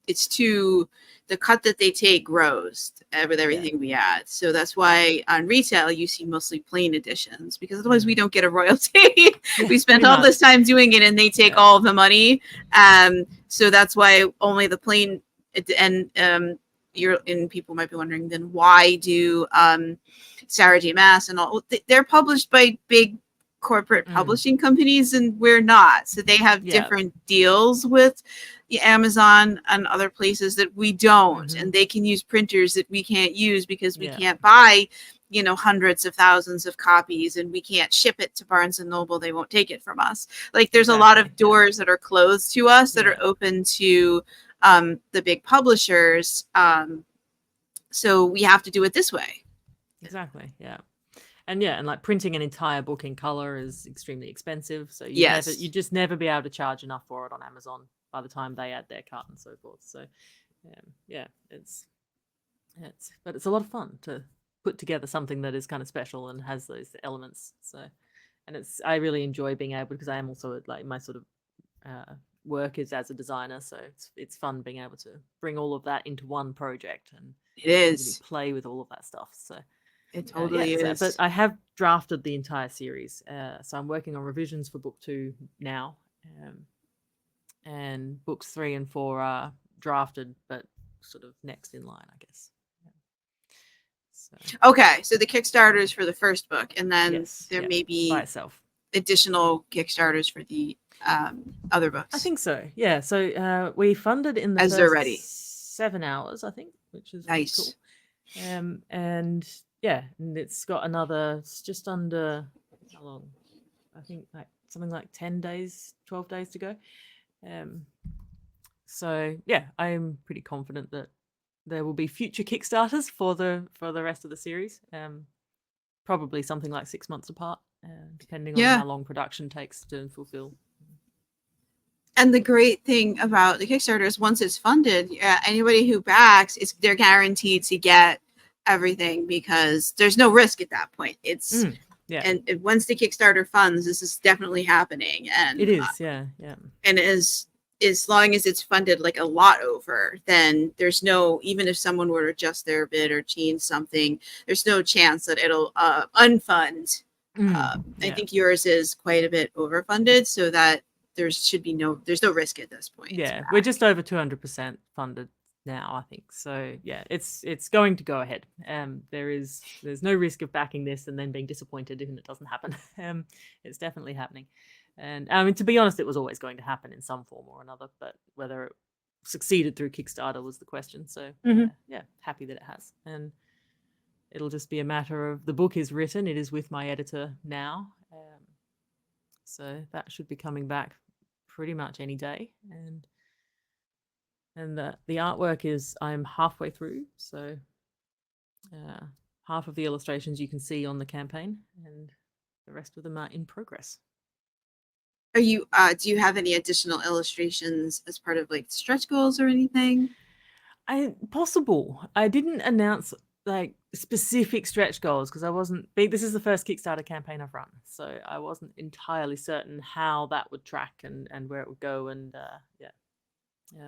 the cut that they take grows with everything we add. So that's why on retail you see mostly plain editions, because otherwise we don't get a royalty. We spent all this time doing it and they take all of the money. So that's why only the plain, and people might be wondering, then why do Sarah J. Maas and all, they're published by big corporate publishing companies and we're not, so they have different deals with Amazon and other places that we don't, and they can use printers that we can't use because we can't buy hundreds of thousands of copies, and we can't ship it to Barnes and Noble. They won't take it from us. Like there's a lot of doors that are closed to us that are open to the big publishers, so we have to do it this way. Exactly. And like printing an entire book in color is extremely expensive. So you just never be able to charge enough for it on Amazon by the time they add their cut and so forth. So but it's a lot of fun to put together something that is kind of special and has those elements. So, and I really enjoy being able, because I am also like my sort of work is as a designer. So it's fun being able to bring all of that into one project and really play with all of that stuff. So. It totally is. But I have drafted the entire series. So I'm working on revisions for book 2 now. And books 3 and 4 are drafted, but sort of next in line, I guess. Okay, so the Kickstarters for the first book, and then there may be by itself additional Kickstarters for the other books. I think so. Yeah. So we funded in the as first they're ready 7 hours, I think, which is nice. Cool. And it's got another just under, how long? I think like something like 10 days, 12 days to go. So I'm pretty confident that there will be future Kickstarters for the rest of the series. Probably something like 6 months apart, depending on how long production takes to fulfill. And the great thing about the Kickstarter is once it's funded, anybody who backs, they're guaranteed to get everything, because there's no risk at that point. It's and once the Kickstarter funds, this is definitely happening, and it is and as long as it's funded like a lot over, then there's no, even if someone were to adjust their bid or change something, there's no chance that it'll unfund. I think yours is quite a bit overfunded, so that there's no risk at this point. We're just over 200% funded now, I think. So it's going to go ahead. There's no risk of backing this and then being disappointed if it doesn't happen. It's definitely happening. And I mean, to be honest, it was always going to happen in some form or another, but whether it succeeded through Kickstarter was the question. So happy that it has. And it'll just be a matter of, the book is written, it is with my editor now. So that should be coming back pretty much any day. And the artwork is, I'm halfway through, so half of the illustrations you can see on the campaign, and the rest of them are in progress. Are you do you have any additional illustrations as part of like stretch goals or anything? Possible. I didn't announce like specific stretch goals because I wasn't big. This is the first Kickstarter campaign I've run, so I wasn't entirely certain how that would track and where it would go. And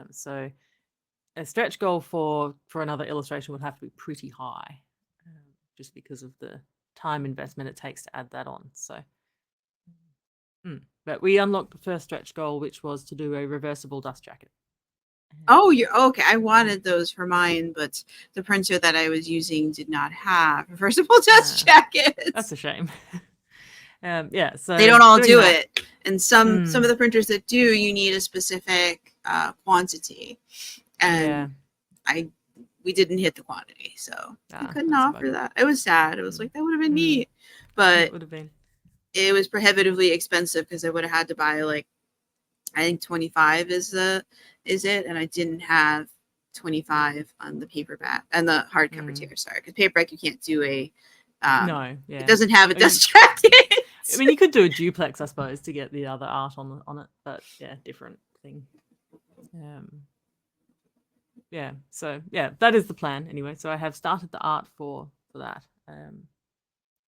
so a stretch goal for another illustration would have to be pretty high, just because of the time investment it takes to add that on. So but we unlocked the first stretch goal, which was to do a reversible dust jacket. Oh, you're okay. I wanted those for mine, but the printer that I was using did not have reversible dust jackets. That's a shame. So they don't all do it, and some of the printers that do, you need a specific quantity, and we didn't hit the quantity, so we couldn't offer that. It was sad. It was like, that would have been neat, but it would have been. It was prohibitively expensive because I would have had to buy like, I think 25 is it, and I didn't have 25 on the paperback and the hardcover tier. Sorry, because paperback you can't do a it doesn't have a dust jacket. I mean, you could do a duplex, I suppose, to get the other art on it, but different thing. So that is the plan anyway. So I have started the art for that,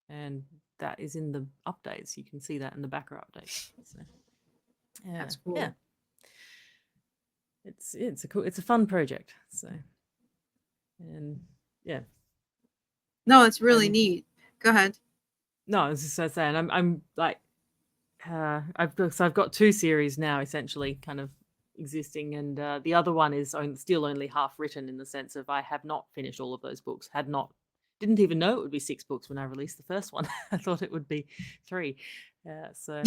and that is in the updates. You can see that in the backer updates. So, that's cool. it's a fun project. So, and yeah, No, it's really and neat. Go ahead. no, I was just saying, I'm like, I've got 2 series now essentially kind of existing, and the other one is still only half written, in the sense of I have not finished all of those books. Didn't even know it would be 6 books when I released the first one. I thought it would be 3. So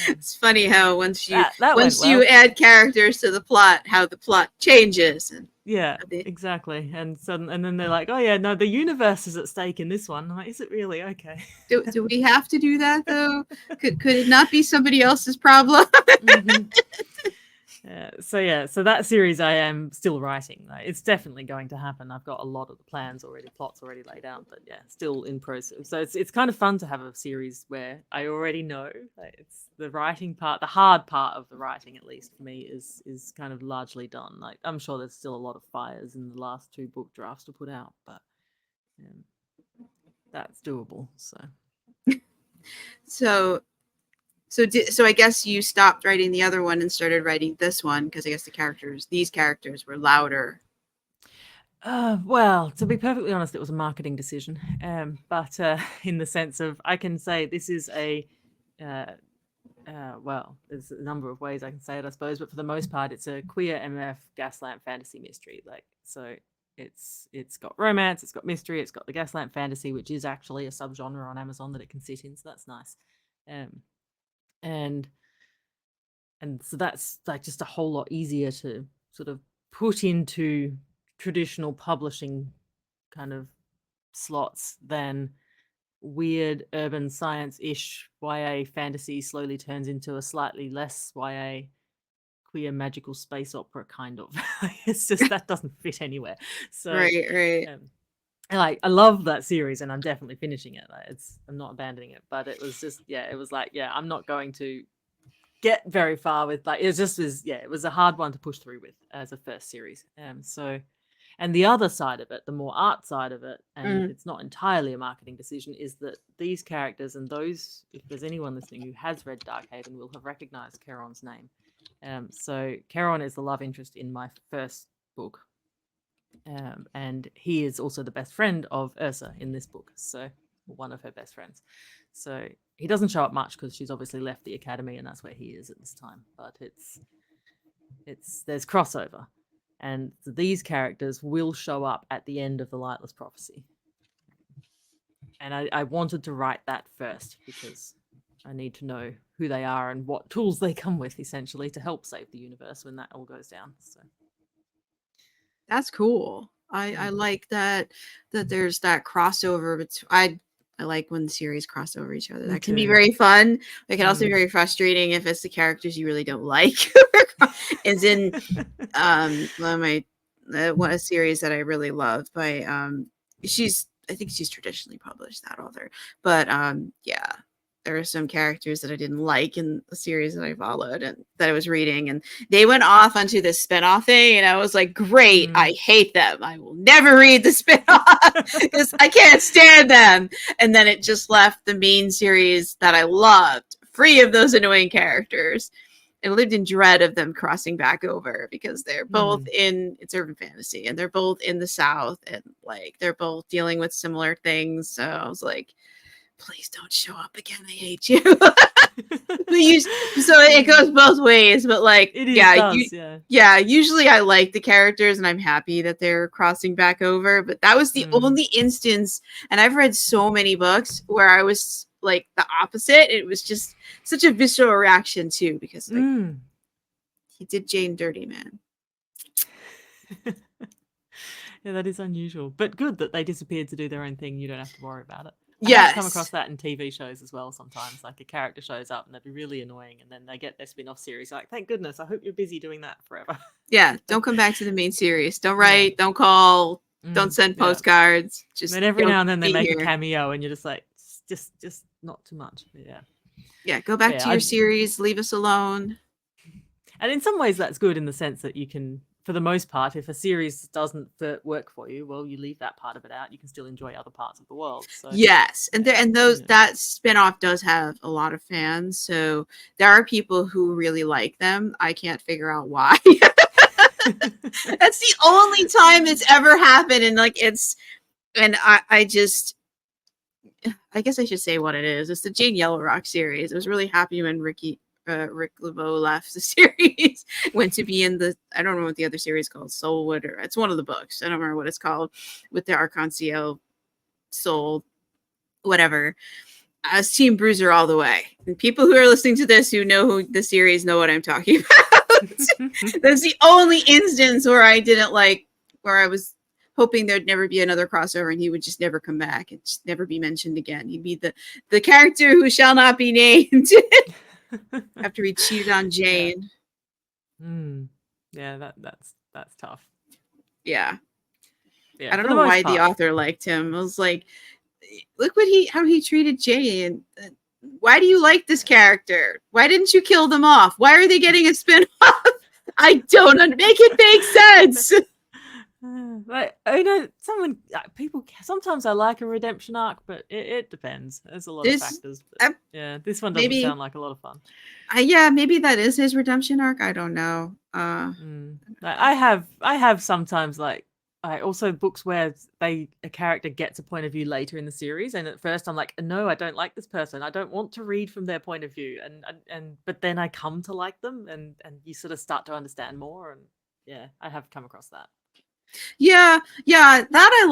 It's funny how that went once you well. add characters to the plot, how the plot changes. And Yeah, they- exactly. And then they're like, "Oh yeah, no, the universe is at stake in this one." I'm like, "Is it really? Okay." do we have to do that though? Could it not be somebody else's problem? Mhm. So that series I am still writing. Like, it's definitely going to happen. I've got a lot of the plans already, plots already laid out, but yeah, still in process. So it's kind of fun to have a series where I already know, like, it's the writing part, the hard part of the writing, at least for me, is kind of largely done. Like, I'm sure there's still a lot of fires in the last 2 book drafts to put out, but that's doable. So so I guess you stopped writing the other one and started writing this one because I guess these characters were louder. Well, to be perfectly honest, it was a marketing decision. But in the sense of, I can say this is well, there's a number of ways I can say it, I suppose, but for the most part, it's a queer MF gaslamp fantasy mystery. Like, so it's got romance, it's got mystery, it's got the gaslamp fantasy, which is actually a subgenre on Amazon that it can sit in, so that's nice. And so that's like just a whole lot easier to sort of put into traditional publishing kind of slots than weird urban science-ish YA fantasy slowly turns into a slightly less YA queer magical space opera kind of. It's just that doesn't fit anywhere. So Right. like, I love that series and I'm definitely finishing it. Like, I'm not abandoning it, but it was just, it was like, I'm not going to get very far with, like, it was a hard one to push through with as a first series. So, and the other side of it, the more art side of it, and it's not entirely a marketing decision, is that these characters, and those, if there's anyone listening who has read Darkhaven, will have recognized Charon's name. So Charon is the love interest in my first book, and he is also the best friend of Ursa in this book, so one of her best friends. So he doesn't show up much because she's obviously left the academy, and that's where he is at this time. But there's crossover, and these characters will show up at the end of the Lightless Prophecy. And I wanted to write that first because I need to know who they are and what tools they come with, essentially, to help save the universe when that all goes down. So That's cool. I like that there's that crossover. I like when the series cross over each other. That can be very fun. It can also be very frustrating if it's the characters you really don't like. As in one a series that I really love by I think she's traditionally published, that author. But there are some characters that I didn't like in the series that I followed and that I was reading, and they went off onto this spinoff thing, and I was like, great, I hate them. I will never read the spinoff because I can't stand them. And then it just left the main series that I loved free of those annoying characters. I lived in dread of them crossing back over because they're both it's urban fantasy and they're both in the South, and like they're both dealing with similar things. So I was like, please don't show up again. I hate you. Please. So it goes both ways, but like, usually I like the characters and I'm happy that they're crossing back over. But that was the only instance, and I've read so many books where I was like the opposite. It was just such a visceral reaction too, because like he did Jane dirty, man. Yeah, that is unusual, but good that they disappeared to do their own thing. You don't have to worry about it. Yes. I have come across that in TV shows as well sometimes. Like, a character shows up and they'd be really annoying, and then they get their spin-off series. Like, thank goodness, I hope you're busy doing that forever. Yeah, don't come back to the main series. Don't write, don't call, don't send postcards. Just and then every now and then they make a cameo and you're just like, just not too much. But yeah, go back to your series, leave us alone. And in some ways that's good, in the sense that you can, for the most part, if a series doesn't work for you, well, you leave that part of it out. You can still enjoy other parts of the world. So yes, and that spinoff does have a lot of fans. So there are people who really like them. I can't figure out why. That's the only time it's ever happened, and like I just I guess I should say what it is. It's the Jane Yellow Rock series. I was really happy when Rick Laveau left the series, went to be in the I don't know what the other series is called, Soulwood, or it's one of the books. I don't remember what it's called, with the Arc-en-Ciel soul, whatever. I was Team Bruiser all the way. And people who are listening to this who know who the series know what I'm talking about. That's the only instance where I didn't like, where I was hoping there'd never be another crossover and he would just never come back and just never be mentioned again. He'd be the character who shall not be named after he cheated on Jane. Yeah, that's tough. Yeah. Yeah, I don't for the know most why the part. author liked him. I was like, look how he treated Jane. Why do you like this character? Why didn't you kill them off? Why are they getting a spin-off? I don't make it make sense. Like, people sometimes I like a redemption arc, but it depends. There's a lot of factors. But, yeah, this one doesn't sound like a lot of fun. Yeah, maybe that is his redemption arc. I don't know. I have sometimes like also books where a character gets a point of view later in the series, and at first I'm like, no, I don't like this person. I don't want to read from their point of view, and but then I come to like them, and you sort of start to understand more, and yeah, I have come across that. Yeah, that I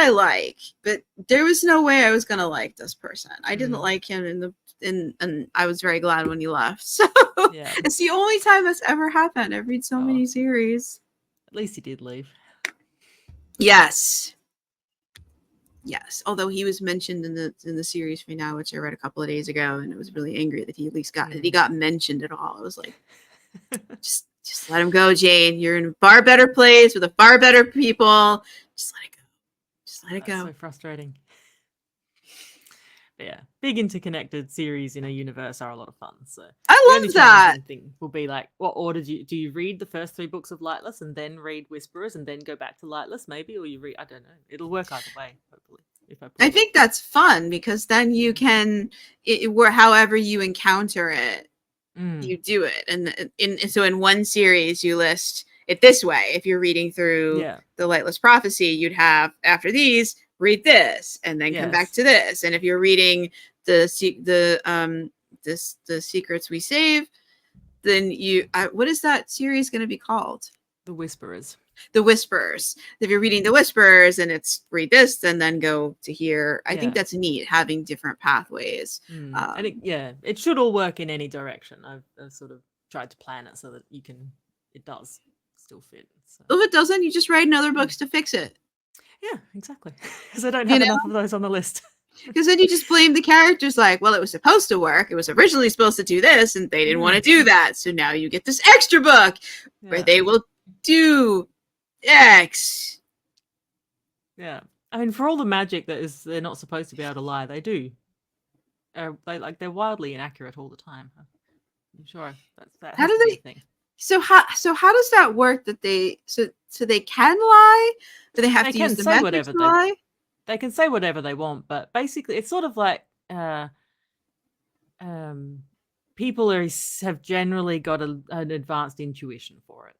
like, but there was no way I was gonna like this person. I didn't like him and I was very glad when he left. So yeah. It's the only time that's ever happened. I've read so many series. At least he did leave. Yes. Although he was mentioned in the series finale, which I read a couple of days ago, and I was really angry that he at least got mentioned at all. I was like, just let him go, Jane. You're in a far better place with a far better people. Just let it go. Just let it go. So frustrating. But yeah, big interconnected series in a universe are a lot of fun. So I love that. Thing will be like, what order do you read the first 3 books of Lightless and then read Whisperers and then go back to Lightless, maybe, or you read? I don't know. It'll work either way, hopefully. I think that's fun because then you can, however you encounter it, you do it, and so in one series you list it this way. If you're reading through the Lightless Prophecy, you'd have after these read this and then come back to this. And if you're reading the Secrets We Save, then what is that series going to be called? The Whisperers. The Whisperers. If you're reading the Whisperers and it's read this and then go to here, I think that's neat, having different pathways. And it should all work in any direction. I've sort of tried to plan it so that it does still fit. So. If it doesn't, you just write in other books to fix it. Yeah, exactly. Because I don't have enough of those on the list. Because then you just blame the characters like, well, it was supposed to work. It was originally supposed to do this, and they didn't want to do that. So now you get this extra book where they will do X. Yeah. I mean, for all the magic they're not supposed to be able to lie, they do. They're wildly inaccurate all the time. I'm sure that how do they thing. So how does that work? That they so they can lie? Do they have to use the magic to lie? They can say whatever they want, but basically it's sort of like people have generally got an advanced intuition for it.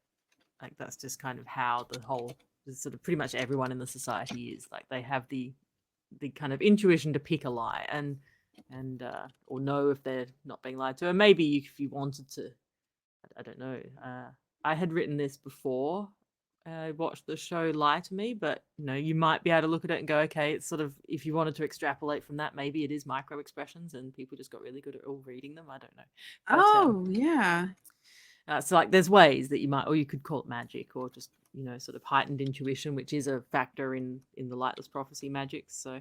Like that's just kind of how the whole sort of pretty much everyone in the society is. Like they have the kind of intuition to pick a lie and or know if they're not being lied to. And maybe if you wanted to, I don't know. I had written this before I watched the show Lie to Me, but you might be able to look at it and go, okay, it's sort of, if you wanted to extrapolate from that, maybe it is micro expressions and people just got really good at all reading them. I don't know. But, yeah. So like there's ways that you might, or you could call it magic, or just sort of heightened intuition, which is a factor in the Lightless Prophecy magic. So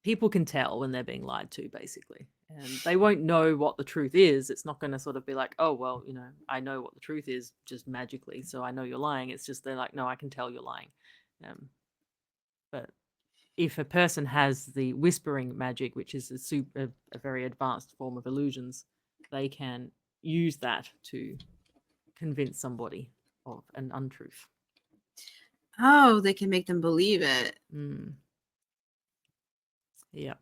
people can tell when they're being lied to, basically, and they won't know what the truth is. It's not going to sort of be like, oh well, I know what the truth is just magically, so I know you're lying. It's just they're like, no, I can tell you're lying. But if a person has the whispering magic, which is a very advanced form of illusions, they can use that to convince somebody of an untruth. Oh, they can make them believe it. Yeah.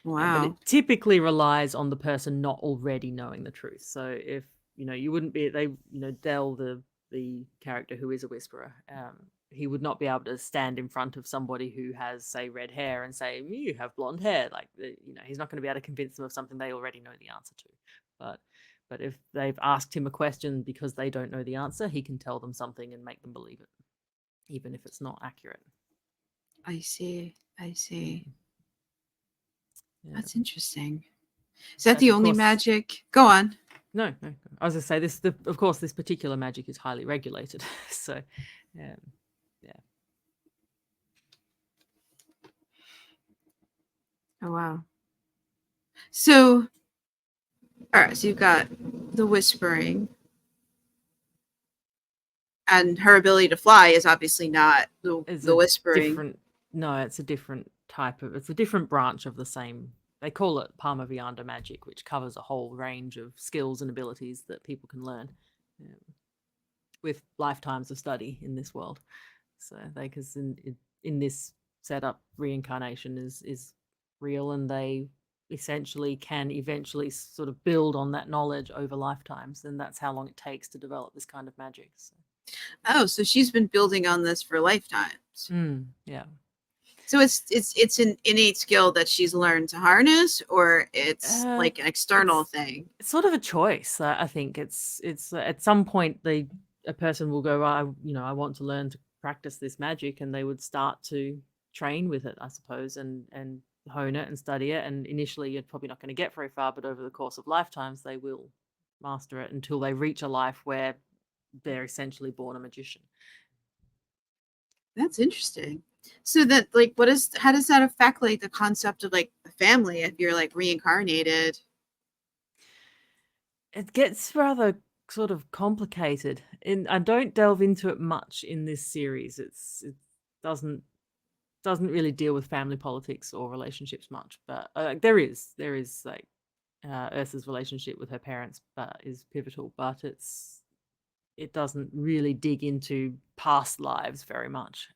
Wow. But it typically relies on the person not already knowing the truth. So if you wouldn't be they Dell, the character who is a whisperer, he would not be able to stand in front of somebody who has, say, red hair and say, you have blonde hair. Like, he's not going to be able to convince them of something they already know the answer to. But if they've asked him a question because they don't know the answer, he can tell them something and make them believe it, even if it's not accurate. I see. Yeah. That's interesting. Is that But the of only course- magic? Go on. No. I was going to say this. Of course, this particular magic is highly regulated. So, yeah. Oh wow. So, all right. So you've got the whispering, and her ability to fly is obviously not It's the a whispering. different. No, it's a different type of. It's a different branch of the same. They call it Parma-Vianda magic, which covers a whole range of skills and abilities that people can learn with lifetimes of study in this world. So because in this setup, reincarnation is real, and they essentially can eventually sort of build on that knowledge over lifetimes, and that's how long it takes to develop this kind of magic. So. Oh, so she's been building on this for lifetimes. Yeah. So it's an innate skill that she's learned to harness, or it's like an external thing. It's sort of a choice. I think it's at some point a person will go, I want to learn to practice this magic, and they would start to train with it, I suppose, and hone it and study it. And initially, you're probably not going to get very far, but over the course of lifetimes, they will master it until they reach a life where they're essentially born a magician. That's interesting. So that how does that affect like the concept of like the family if you're like reincarnated? It gets rather sort of complicated, and I don't delve into it much in this series. It doesn't really deal with family politics or relationships much, but there is like Ursa's relationship with her parents is pivotal, but it doesn't really dig into past lives very much.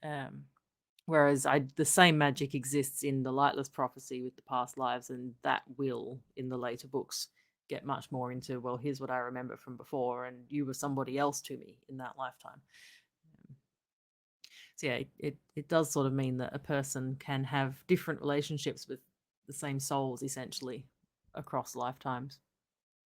Whereas the same magic exists in the Lightless Prophecy with the past lives, and that will, in the later books, get much more into, well, here's what I remember from before, and you were somebody else to me in that lifetime. So yeah, it does sort of mean that a person can have different relationships with the same souls, essentially, across lifetimes.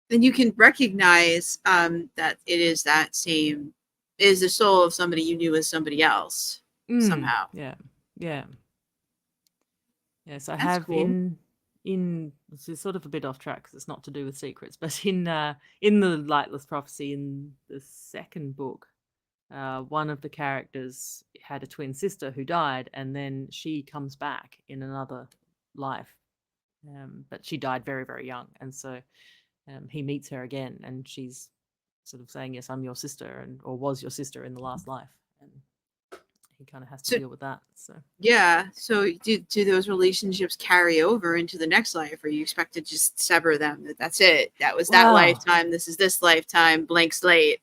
Then you can recognize that it is the soul of somebody you knew as somebody else somehow. Yeah. Yes, I That's have cool. in this is sort of a bit off track because it's not to do with secrets, but in the Lightless Prophecy, in the second book, one of the characters had a twin sister who died, and then she comes back in another life, but she died very, very young, and so he meets her again, and she's sort of saying, yes, I'm your sister, or was your sister in the last life, and he kind of has to deal with that. So yeah, so do those relationships carry over into the next life, or you expect to just sever them? That's it, that was that lifetime, this is this lifetime, blank slate?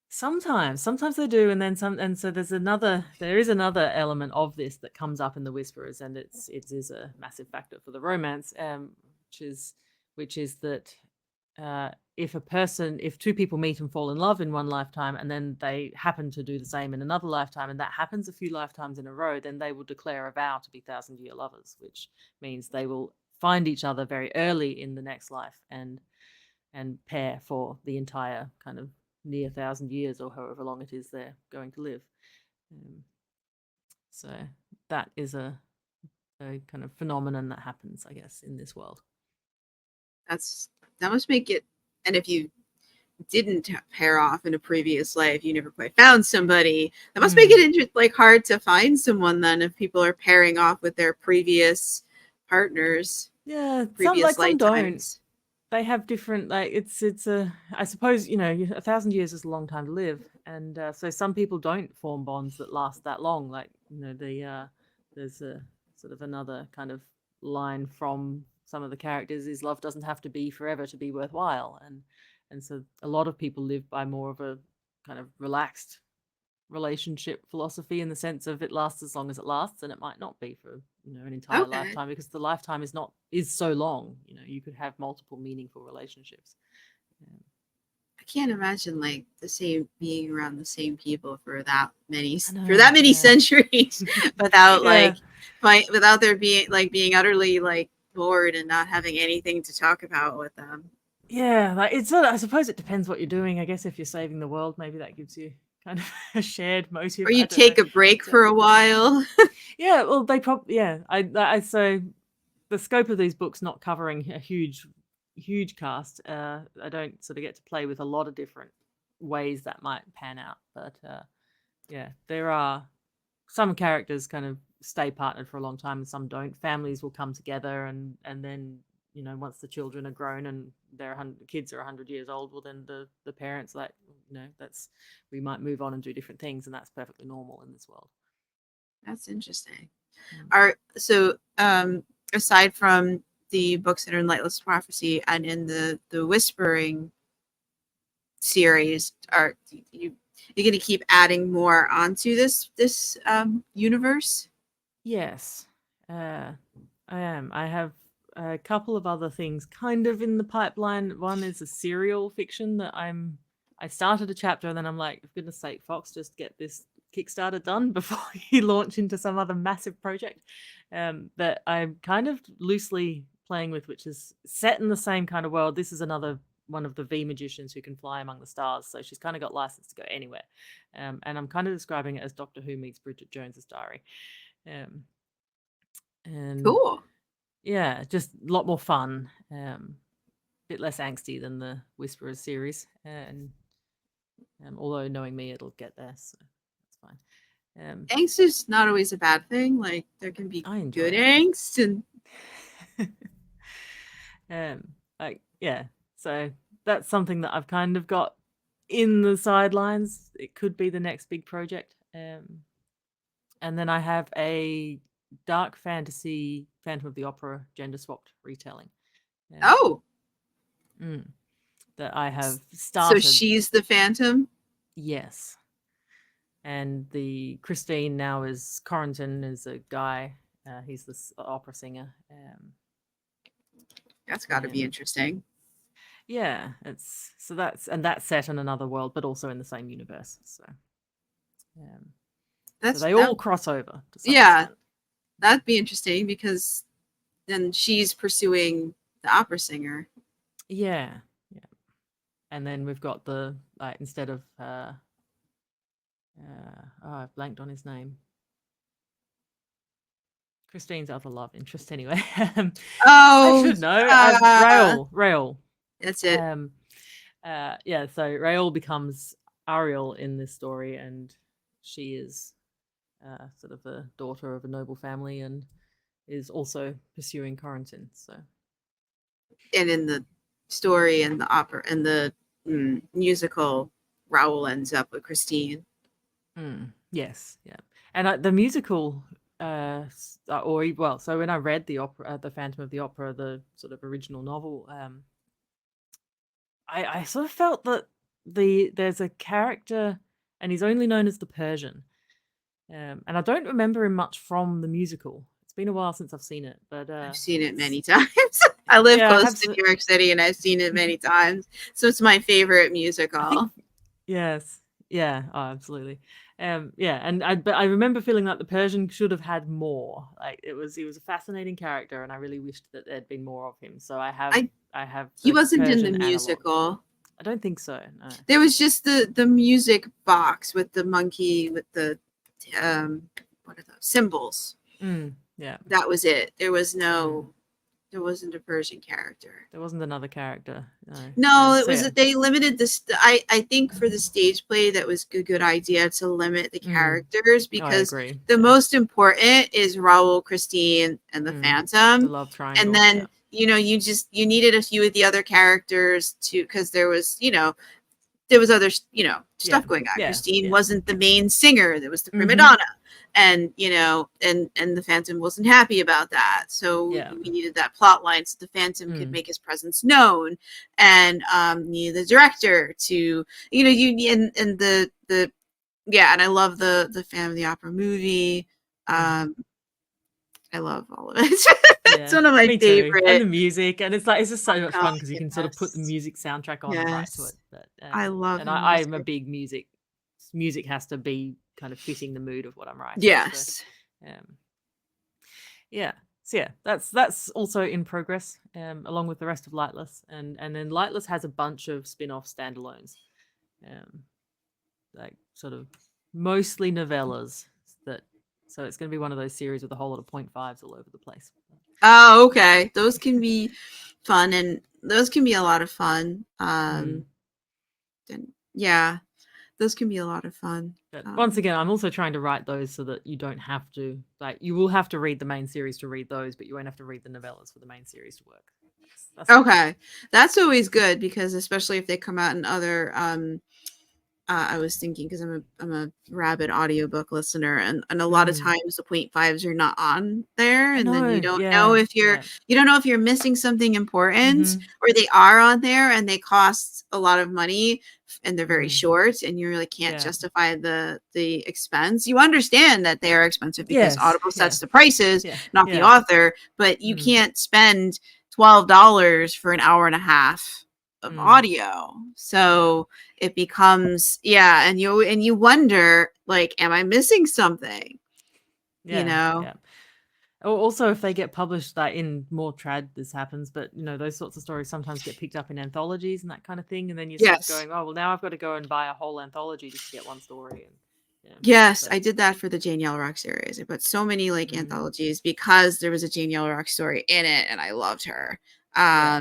Sometimes they do, and then some, and so there is another element of this that comes up in the Whisperers, and it is a massive factor for the romance, which is that if two people meet and fall in love in one lifetime, and then they happen to do the same in another lifetime, and that happens a few lifetimes in a row, then they will declare a vow to be 1,000-year lovers, which means they will find each other very early in the next life and pair for the entire kind of near 1,000 years, or however long it is they're going to live. So that is a kind of phenomenon that happens, I guess, in this world. That must make it, and if you didn't pair off in a previous life, you never quite found somebody, that must make it hard to find someone then, if people are pairing off with their previous partners. Yeah, previous some don't. lifetimes. They have different, like, it's a, I suppose, 1,000 years is a long time to live, and so some people don't form bonds that last that long. Like, there's a sort of another kind of line from some of the characters is love doesn't have to be forever to be worthwhile, and so a lot of people live by more of a kind of relaxed relationship philosophy, in the sense of it lasts as long as it lasts, and it might not be for an entire lifetime, because the lifetime is so long. You could have multiple meaningful relationships. I can't imagine like the same being around the same people for that many I know, yeah. centuries without Yeah. without there being utterly like bored and not having anything to talk about with them. Yeah, like it's sort of, I suppose it depends what you're doing. I guess if you're saving the world, maybe that gives you kind of a shared motive. Or you I don't know. take a break But, for a while. yeah, well, they probably so the scope of these books not covering a huge cast. I don't sort of get to play with a lot of different ways that might pan out, but yeah, there are some characters kind of stay partnered for a long time and some don't. Families will come together and then once the children are grown and kids are 100 years old, well then the parents like that's we might move on and do different things, and that's perfectly normal in this world. That's interesting. Aside from the books that are in Lightless Prophecy and in the Whispering series, are you're going to keep adding more onto this universe? Yes, I am. I have a couple of other things kind of in the pipeline. One is a serial fiction that I started a chapter and then I'm like, for goodness sake, Fox, just get this Kickstarter done before you launch into some other massive project that I'm kind of loosely playing with, which is set in the same kind of world. This is another one of the V magicians who can fly among the stars, so she's kind of got license to go anywhere. And I'm kind of describing it as Doctor Who meets Bridget Jones's Diary. And Cool. yeah, just a lot more fun, bit less angsty than the Whisperers series, and although knowing me, it'll get there, so that's fine. Angst is not always a bad thing. Like there can be good angst and yeah, so that's something that I've kind of got in the sidelines. It could be the next big project. And then I have a dark fantasy Phantom of the Opera gender swapped retelling. That I have started. So she's the Phantom? Yes. And the Christine now is Corentin, is a guy. He's this opera singer. That's got to be interesting. Yeah, that's set in another world, but also in the same universe. So, so they all cross over. To some extent. That'd be interesting because then she's pursuing the opera singer. Yeah. And then we've got the instead of I've blanked on his name. Christine's other love interest, anyway. I should know. Raoul. That's it. Yeah. So Raoul becomes Ariel in this story, and she is sort of the daughter of a noble family, and is also pursuing Corentin. So, and in the story and the opera and the musical, Raoul ends up with Christine. Yes, yeah, and the musical, so when I read the opera, the Phantom of the Opera, the sort of original novel, I sort of felt that there's a character, and he's only known as the Persian, and I don't remember him much from the musical. It's been a while since I've seen it, but I've seen it many times. I live close to New York City, and I've seen it many times, so it's my favorite musical. Yes, yeah, oh, absolutely. Yeah, and I remember feeling like the Persian should have had more. Like he was a fascinating character, and I really wished that there'd been more of him. So I have. He wasn't Persian in the musical. Analog. I don't think so. No. There was just the music box with the monkey with the what are those symbols? Yeah, that was it. There was no. There wasn't a Persian character. There wasn't another character. No, it was that they limited this. I think for the stage play, that was a good idea to limit the characters because the most important is Raoul, Christine, and the Phantom. The love triangle. And then you needed a few of the other characters too, because there was other stuff going on. Christine wasn't the main singer. There was the prima donna. And and the Phantom wasn't happy about that, so we needed that plot line so the Phantom could make his presence known, and needed the director to and and I love the Phantom of the Opera movie, and I love all of it. It's Yeah, one of my me too. And favorite. the music, and it's just so much Oh, fun because you can sort of put the yes. music soundtrack on and write to it. Yes. But I love and her I'm a music. big music has to be kind of fitting the mood of what I'm writing. So Yes. um, yeah. So yeah, that's also in progress, along with the rest of Lightless, and then Lightless has a bunch of spin-off standalones, um, like sort of mostly novellas that. So it's going to be one of those series with a whole lot of 0.5s all over the place. Oh, okay. Those can be fun, and those can be a lot of fun. Mm. And yeah, those can be a lot of fun. But once again, I'm also trying to write those so that you don't have to, like, you will have to read the main series to read those, but you won't have to read the novellas for the main series to work. That's Okay, that's always good because especially if they come out in other I was thinking because I'm a rabid audiobook listener, and a lot of times the 0.5s are not on there, I and then know. Yeah. Yeah. you don't know if you're missing something important, Mm-hmm. or they are on there and they cost a lot of money and they're very Mm. short, and you really can't Yeah. justify the expense. You understand that they are expensive because Yes. Audible Yeah. sets the prices, Yeah. not the Yeah. author, but you Mm. can't spend $12 for an hour and a half of Mm. audio. So it becomes, yeah, and you wonder, like, am I missing something? You Yeah. know? Yeah. Also, if they get published, like in more trad, this happens, but those sorts of stories sometimes get picked up in anthologies and that kind of thing, and then you're sort of Yes. going, oh well, now I've got to go and buy a whole anthology just to get one story, and yeah, Yes, but I did that for the Jane Yellow Rock series. I put so many like mm, anthologies because there was a Jane Yellow Rock story in it and I loved her. yeah,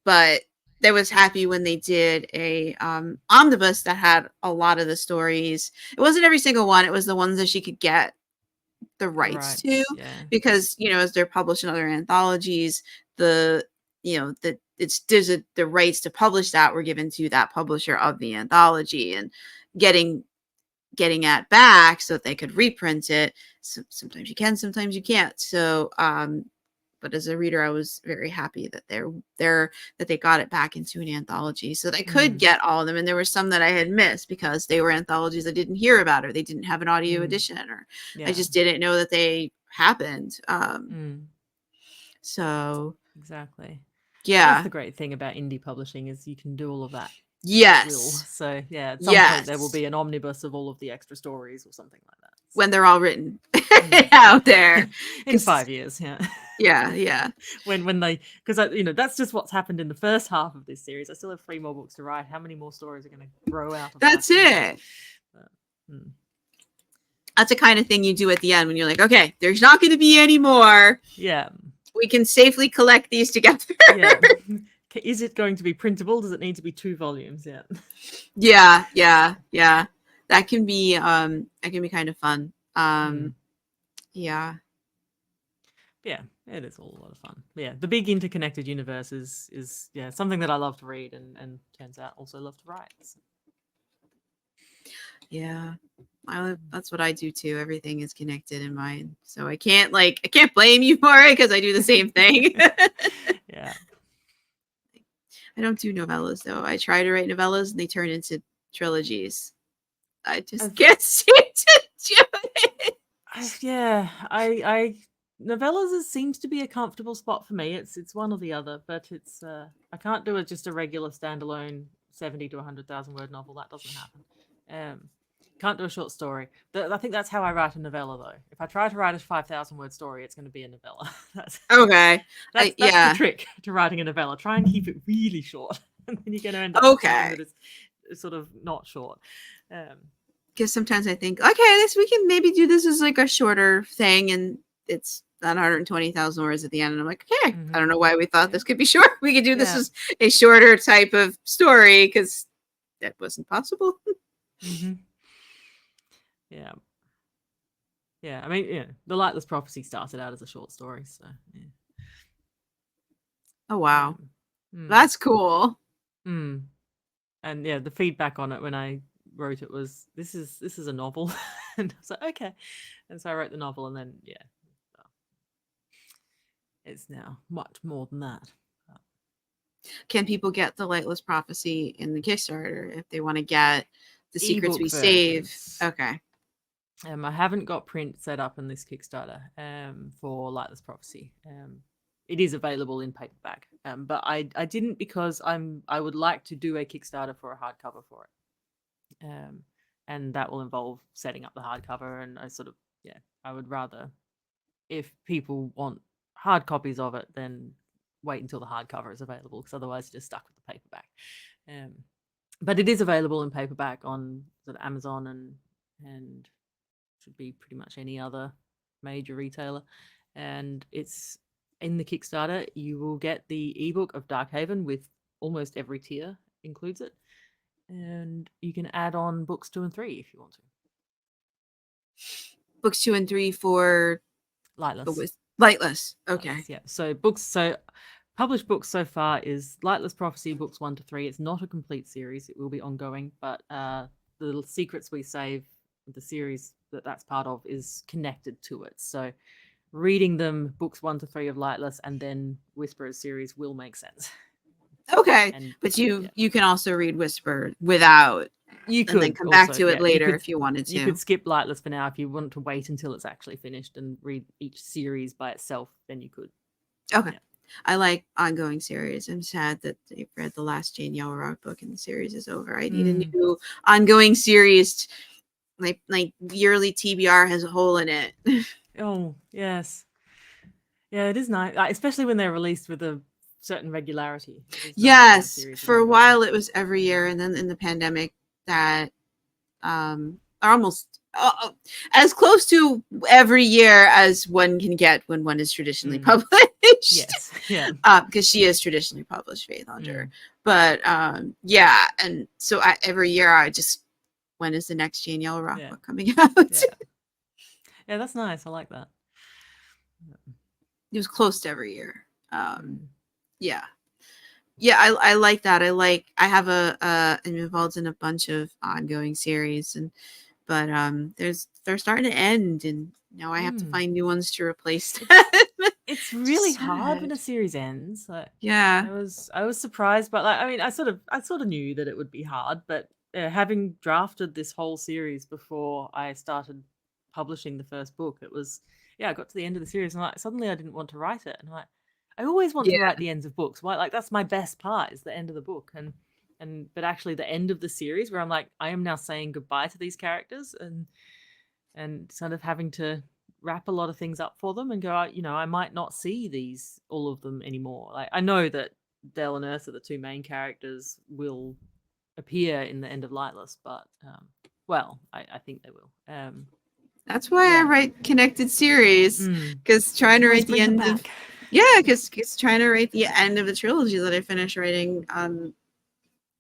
But they was happy when they did a omnibus that had a lot of the stories. It wasn't every single one, it was the ones that she could get the the rights to, rights, yeah, because as they're published in other anthologies, the the rights to publish that were given to that publisher of the anthology, and getting at back so that they could reprint it. So sometimes you can, sometimes you can't. So but as a reader, I was very happy that that they got it back into an anthology so that I could mm, get all of them. And there were some that I had missed because they were anthologies I didn't hear about, or they didn't have an audio mm, edition, or I yeah, just didn't know that they happened. mm, So exactly. That's yeah. the great thing about indie publishing is you can do all of that at will. Yes. So yeah, at some point there will Yes. be an omnibus of all of the extra stories or something like that. When they're all written Yeah, out there. in 'Cause 5 years, yeah. yeah, yeah. when they, because that's just what's happened in the first half of this series. I still have 3 more books to write. How many more stories are going to grow out of that? That's Who knows? it. But, mm, That's the kind of thing you do at the end when you're like, okay, there's not going to be any more. yeah, We can safely collect these together. yeah. Is it going to be printable? Does it need to be 2 volumes? Yeah. Yeah, yeah, yeah. That can be kind of fun. Mm. Yeah. Yeah, it is all a lot of fun. But yeah, the big interconnected universe is yeah something that I love to read and turns out also love to write. So. Yeah. That's what I do too. Everything is connected in mine. So I can't blame you for it because I do the same thing. Yeah. I don't do novellas though. I try to write novellas and they turn into trilogies. I just can't seem to do it. Yeah, I novellas seems to be a comfortable spot for me. It's one or the other, but it's I can't do it just a regular standalone 70 to 100,000 word novel. That doesn't happen. Can't do a short story. I think that's how I write a novella though. If I try to write a 5,000 word story, it's going to be a novella. that's Okay. that's the Yeah. trick to writing a novella. Try and keep it really short, and then you're going to end up with something Okay. that is sort of not short. Because sometimes I think, okay, we can maybe do this as like a shorter thing, and it's 120,000 words at the end, and I'm like, okay, I don't know why we thought this could be short. We could do this as a shorter type of story because that wasn't possible. Yeah. Yeah, I mean, yeah, The Lightless Prophecy started out as a short story, so yeah. Oh wow, Mm. that's cool. Mm. And yeah, the feedback on it when I wrote it was, this is a novel, and I was like, okay, and so I wrote the novel, and then yeah, well, it's now much more than that. Can people get The Lightless Prophecy in the Kickstarter if they want to get the secrets Ebook we save? versions. Okay. I haven't got print set up in this Kickstarter for Lightless Prophecy. It is available in paperback, but I didn't because I would like to do a Kickstarter for a hardcover for it, and that will involve setting up the hardcover. And I would rather, if people want hard copies of it, then wait until the hardcover is available, because otherwise you're just stuck with the paperback. But it is available in paperback on sort of Amazon and should be pretty much any other major retailer. And it's in the Kickstarter. You will get the ebook of Darkhaven with almost every tier includes it, and you can add on books 2 and 3 if you want to. Books 2 and 3 for Lightless. Lightless. Okay. Lightless, yeah. So published books so far is Lightless Prophecy books 1 to 3. It's not a complete series. It will be ongoing, but the Secrets We Save, the series that's part of, is connected to it. So reading them, books 1 to 3 of Lightless and then Whisperers series, will make sense. Okay, but you can also read Whisper without. You could and then come back to it later if you wanted to. You could skip Lightless for now if you want to wait until it's actually finished and read each series by itself. Then you could. Okay. Yeah. I like ongoing series. I'm sad that they've read the last Jane Yellowrock book and the series is over. I need a new ongoing series. Like yearly TBR has a hole in it. Oh, yes. Yeah, it is nice, especially when they're released with a certain regularity. Yes, for a while it was every year, and then in the pandemic that are almost as close to every year as one can get when one is traditionally published. Yes, yeah. Because she is traditionally published, Faith Hunter. But yeah, and so every year I just, when is the next Jane Yellowrock book coming out? Yeah, that's nice. I like that. It was close to every year. Yeah, I like that. I have I'm involved in a bunch of ongoing series, but they're starting to end, and now I have to find new ones to replace them. It's really hard when a series ends. Yeah, I was surprised, but I sort of knew that it would be hard, but having drafted this whole series before I started publishing the first book, it was I got to the end of the series and suddenly I didn't want to write it, and I always want to write the ends of books. Why? That's my best part, is the end of the book, but actually the end of the series where I'm like, I am now saying goodbye to these characters and sort of having to wrap a lot of things up for them and go, I might not see all of them anymore. Like, I know that Del and Ursa, the two main characters, will appear in the end of Lightless, but I think they will. That's why I write connected series, because trying to write the end of because trying to write the end of a trilogy that I finished writing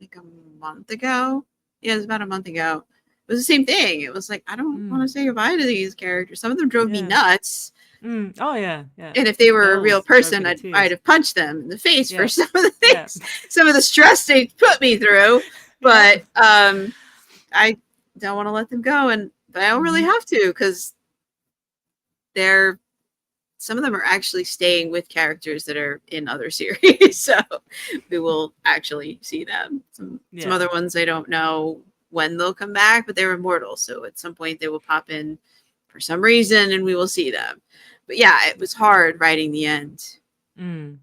like a month ago. Yeah, it was about a month ago. It was the same thing. It was like, I don't want to say goodbye to these characters. Some of them drove me nuts. Oh yeah. And if they were a real person, I'd have punched them in the face for some of the things, some of the stress they put me through. But I don't want to let them go, but I don't really have to, because some of them are actually staying with characters that are in other series, so we will actually see them. Some other ones I don't know when they'll come back, but they're immortal, so at some point they will pop in for some reason and we will see them. But yeah, it was hard writing the end. I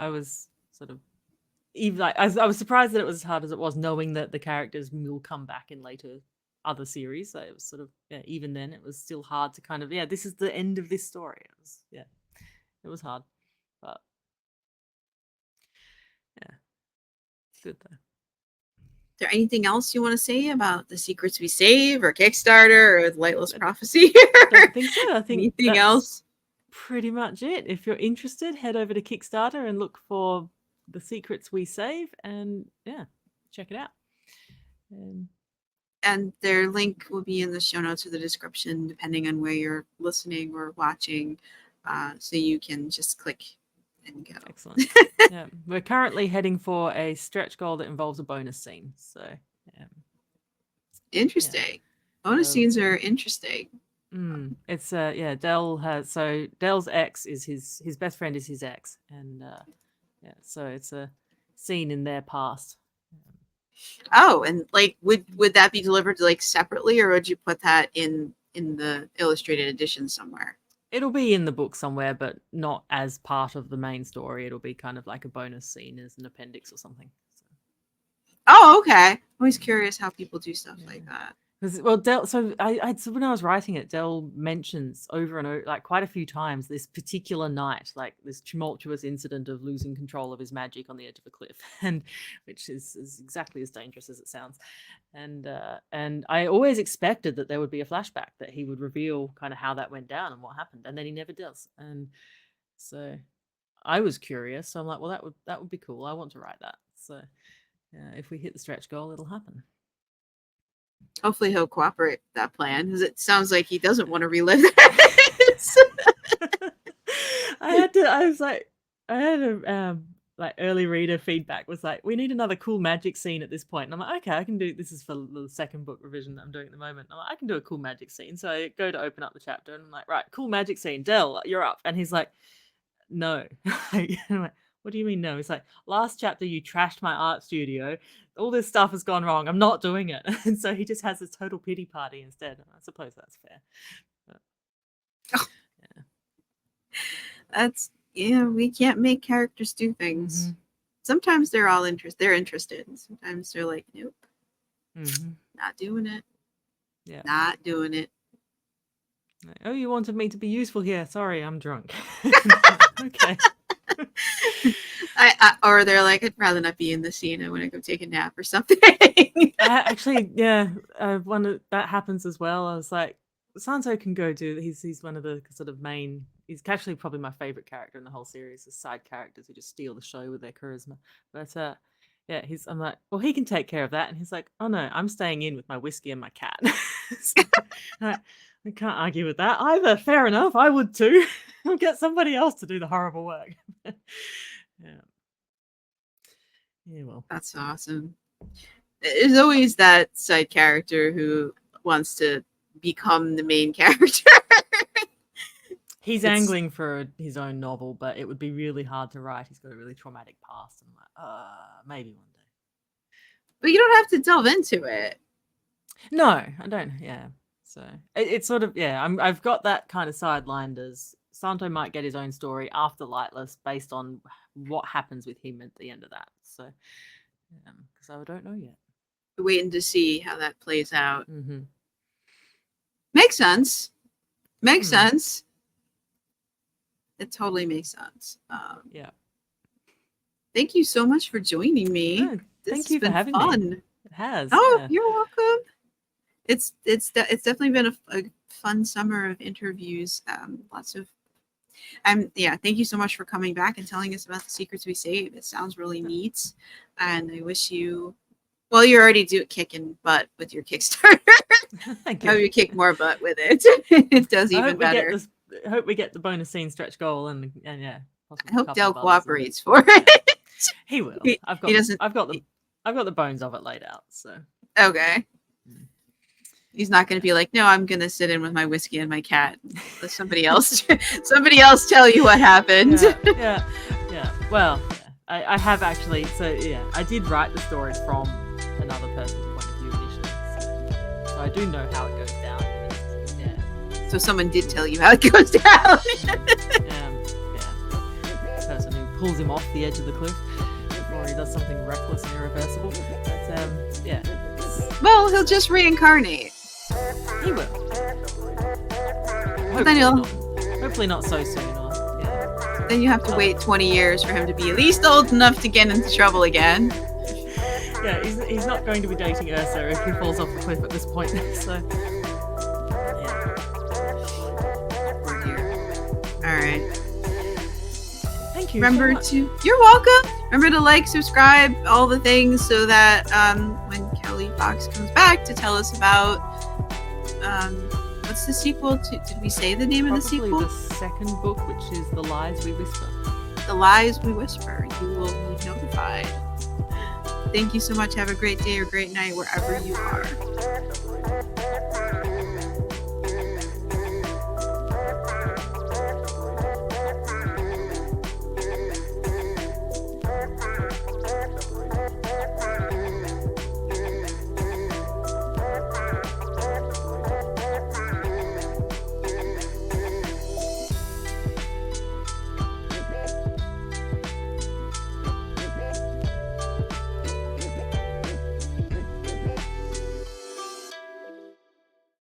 was sort of I was surprised that it was as hard as it was, knowing that the characters will come back in later other series. So it was sort of even then it was still hard to kind of this is the end of this story. It was hard, but good though. Is there anything else you want to say about the Secrets We Save or Kickstarter or the Lightless Prophecy? I don't think so. I think anything else? Pretty much it. If you're interested, head over to Kickstarter and look for the Secrets We Save, and check it out. And their link will be in the show notes or the description, depending on where you're listening or watching, so you can just click and go. Excellent. We're currently heading for a stretch goal that involves a bonus scene. So interesting. Bonus scenes are interesting. It's Del has, so Del's ex is his best friend is his ex, and so it's a scene in their past. Oh, and like, would that be delivered like separately, or would you put that in the illustrated edition somewhere? It'll be in the book somewhere, but not as part of the main story. It'll be kind of like a bonus scene as an appendix or something. So, Oh, okay. Always curious how people do stuff like that. well, Del. So so when I was writing it, Del mentions over and over, like quite a few times, this particular night, like this tumultuous incident of losing control of his magic on the edge of a cliff, and which is exactly as dangerous as it sounds. And I always expected that there would be a flashback, that he would reveal kind of how that went down and what happened, and then he never does. And so I was curious. So I'm like, well, that would be cool. I want to write that. So if we hit the stretch goal, it'll happen. Hopefully he'll cooperate with that plan, because it sounds like he doesn't want to relive that. I had a like early reader feedback was like, we need another cool magic scene at this point. And I'm like, okay, I can do this. Is for the second book revision that I'm doing at the moment. I'm like, I can do a cool magic scene. So I go to open up the chapter and I'm like, right, cool magic scene. Del, you're up. And he's like, no. I'm like, what do you mean no? It's like, last chapter you trashed my art studio. All this stuff has gone wrong. I'm not doing it. And so he just has this total pity party instead. I suppose that's fair. But, yeah. That's, we can't make characters do things. Sometimes they're interested, and sometimes they're like, nope, not doing it. Yeah, not doing it. Oh, you wanted me to be useful here. Sorry, I'm drunk. Okay. Or they're like, I'd rather not be in the scene. I want to go take a nap or something. Actually, yeah, that happens as well. I was like, Santo can go do. He's one of the sort of main. He's actually probably my favorite character in the whole series. The side characters who just steal the show with their charisma. But yeah, I'm like, well, he can take care of that. And he's like, oh no, I'm staying in with my whiskey and my cat. So, I can't argue with that either. Fair enough, I would too. I'll get somebody else to do the horrible work. Yeah. Well, that's awesome. There's always that side character who wants to become the main character. He's angling for his own novel, but it would be really hard to write. He's got a really traumatic past. I'm like, maybe one day. But you don't have to delve into it. No, I don't. Yeah. So it's sort of, yeah, I've got that kind of sidelined as Santo might get his own story after Lightless based on what happens with him at the end of that. So, because I don't know yet. Waiting to see how that plays out. Makes sense. Makes sense. It totally makes sense. Yeah. Thank you so much for joining me. Oh, thank you for having me. It has. Oh, yeah. You're welcome. It's definitely been a fun summer of interviews. Lots of thank you so much for coming back and telling us about the secrets we saved. It sounds really neat, and I wish you. Well, you're already kicking butt with your Kickstarter. Thank you. I hope you kick more butt with it. It does even better. I hope we get the bonus scene stretch goal and yeah. I hope Del cooperates for it. He will. I've got the bones of it laid out. So okay. He's not going to be like, no, I'm going to sit in with my whiskey and my cat. Let somebody else tell you what happened. Yeah. Well, yeah. I have actually. So yeah, I did write the story from another person's point of view initially. So I do know how it goes down. Yeah. So someone did tell you how it goes down. The person who pulls him off the edge of the cliff before he does something reckless and irreversible. But yeah. Well, he'll just reincarnate. He will. Hopefully not so soon. Then you have to wait 20 years for him to be at least old enough to get into trouble again. Yeah, he's not going to be dating Ursa if he falls off the cliff at this point. So, yeah. Oh dear. All right. Thank you. You're welcome. Remember to like, subscribe, all the things, so that when Kel E Fox comes back to tell us about what's the sequel to? Did we say the name of the sequel? The second book, which is The Lies We Whisper. The Lies We Whisper. You will be notified. Thank you so much. Have a great day or great night wherever you are.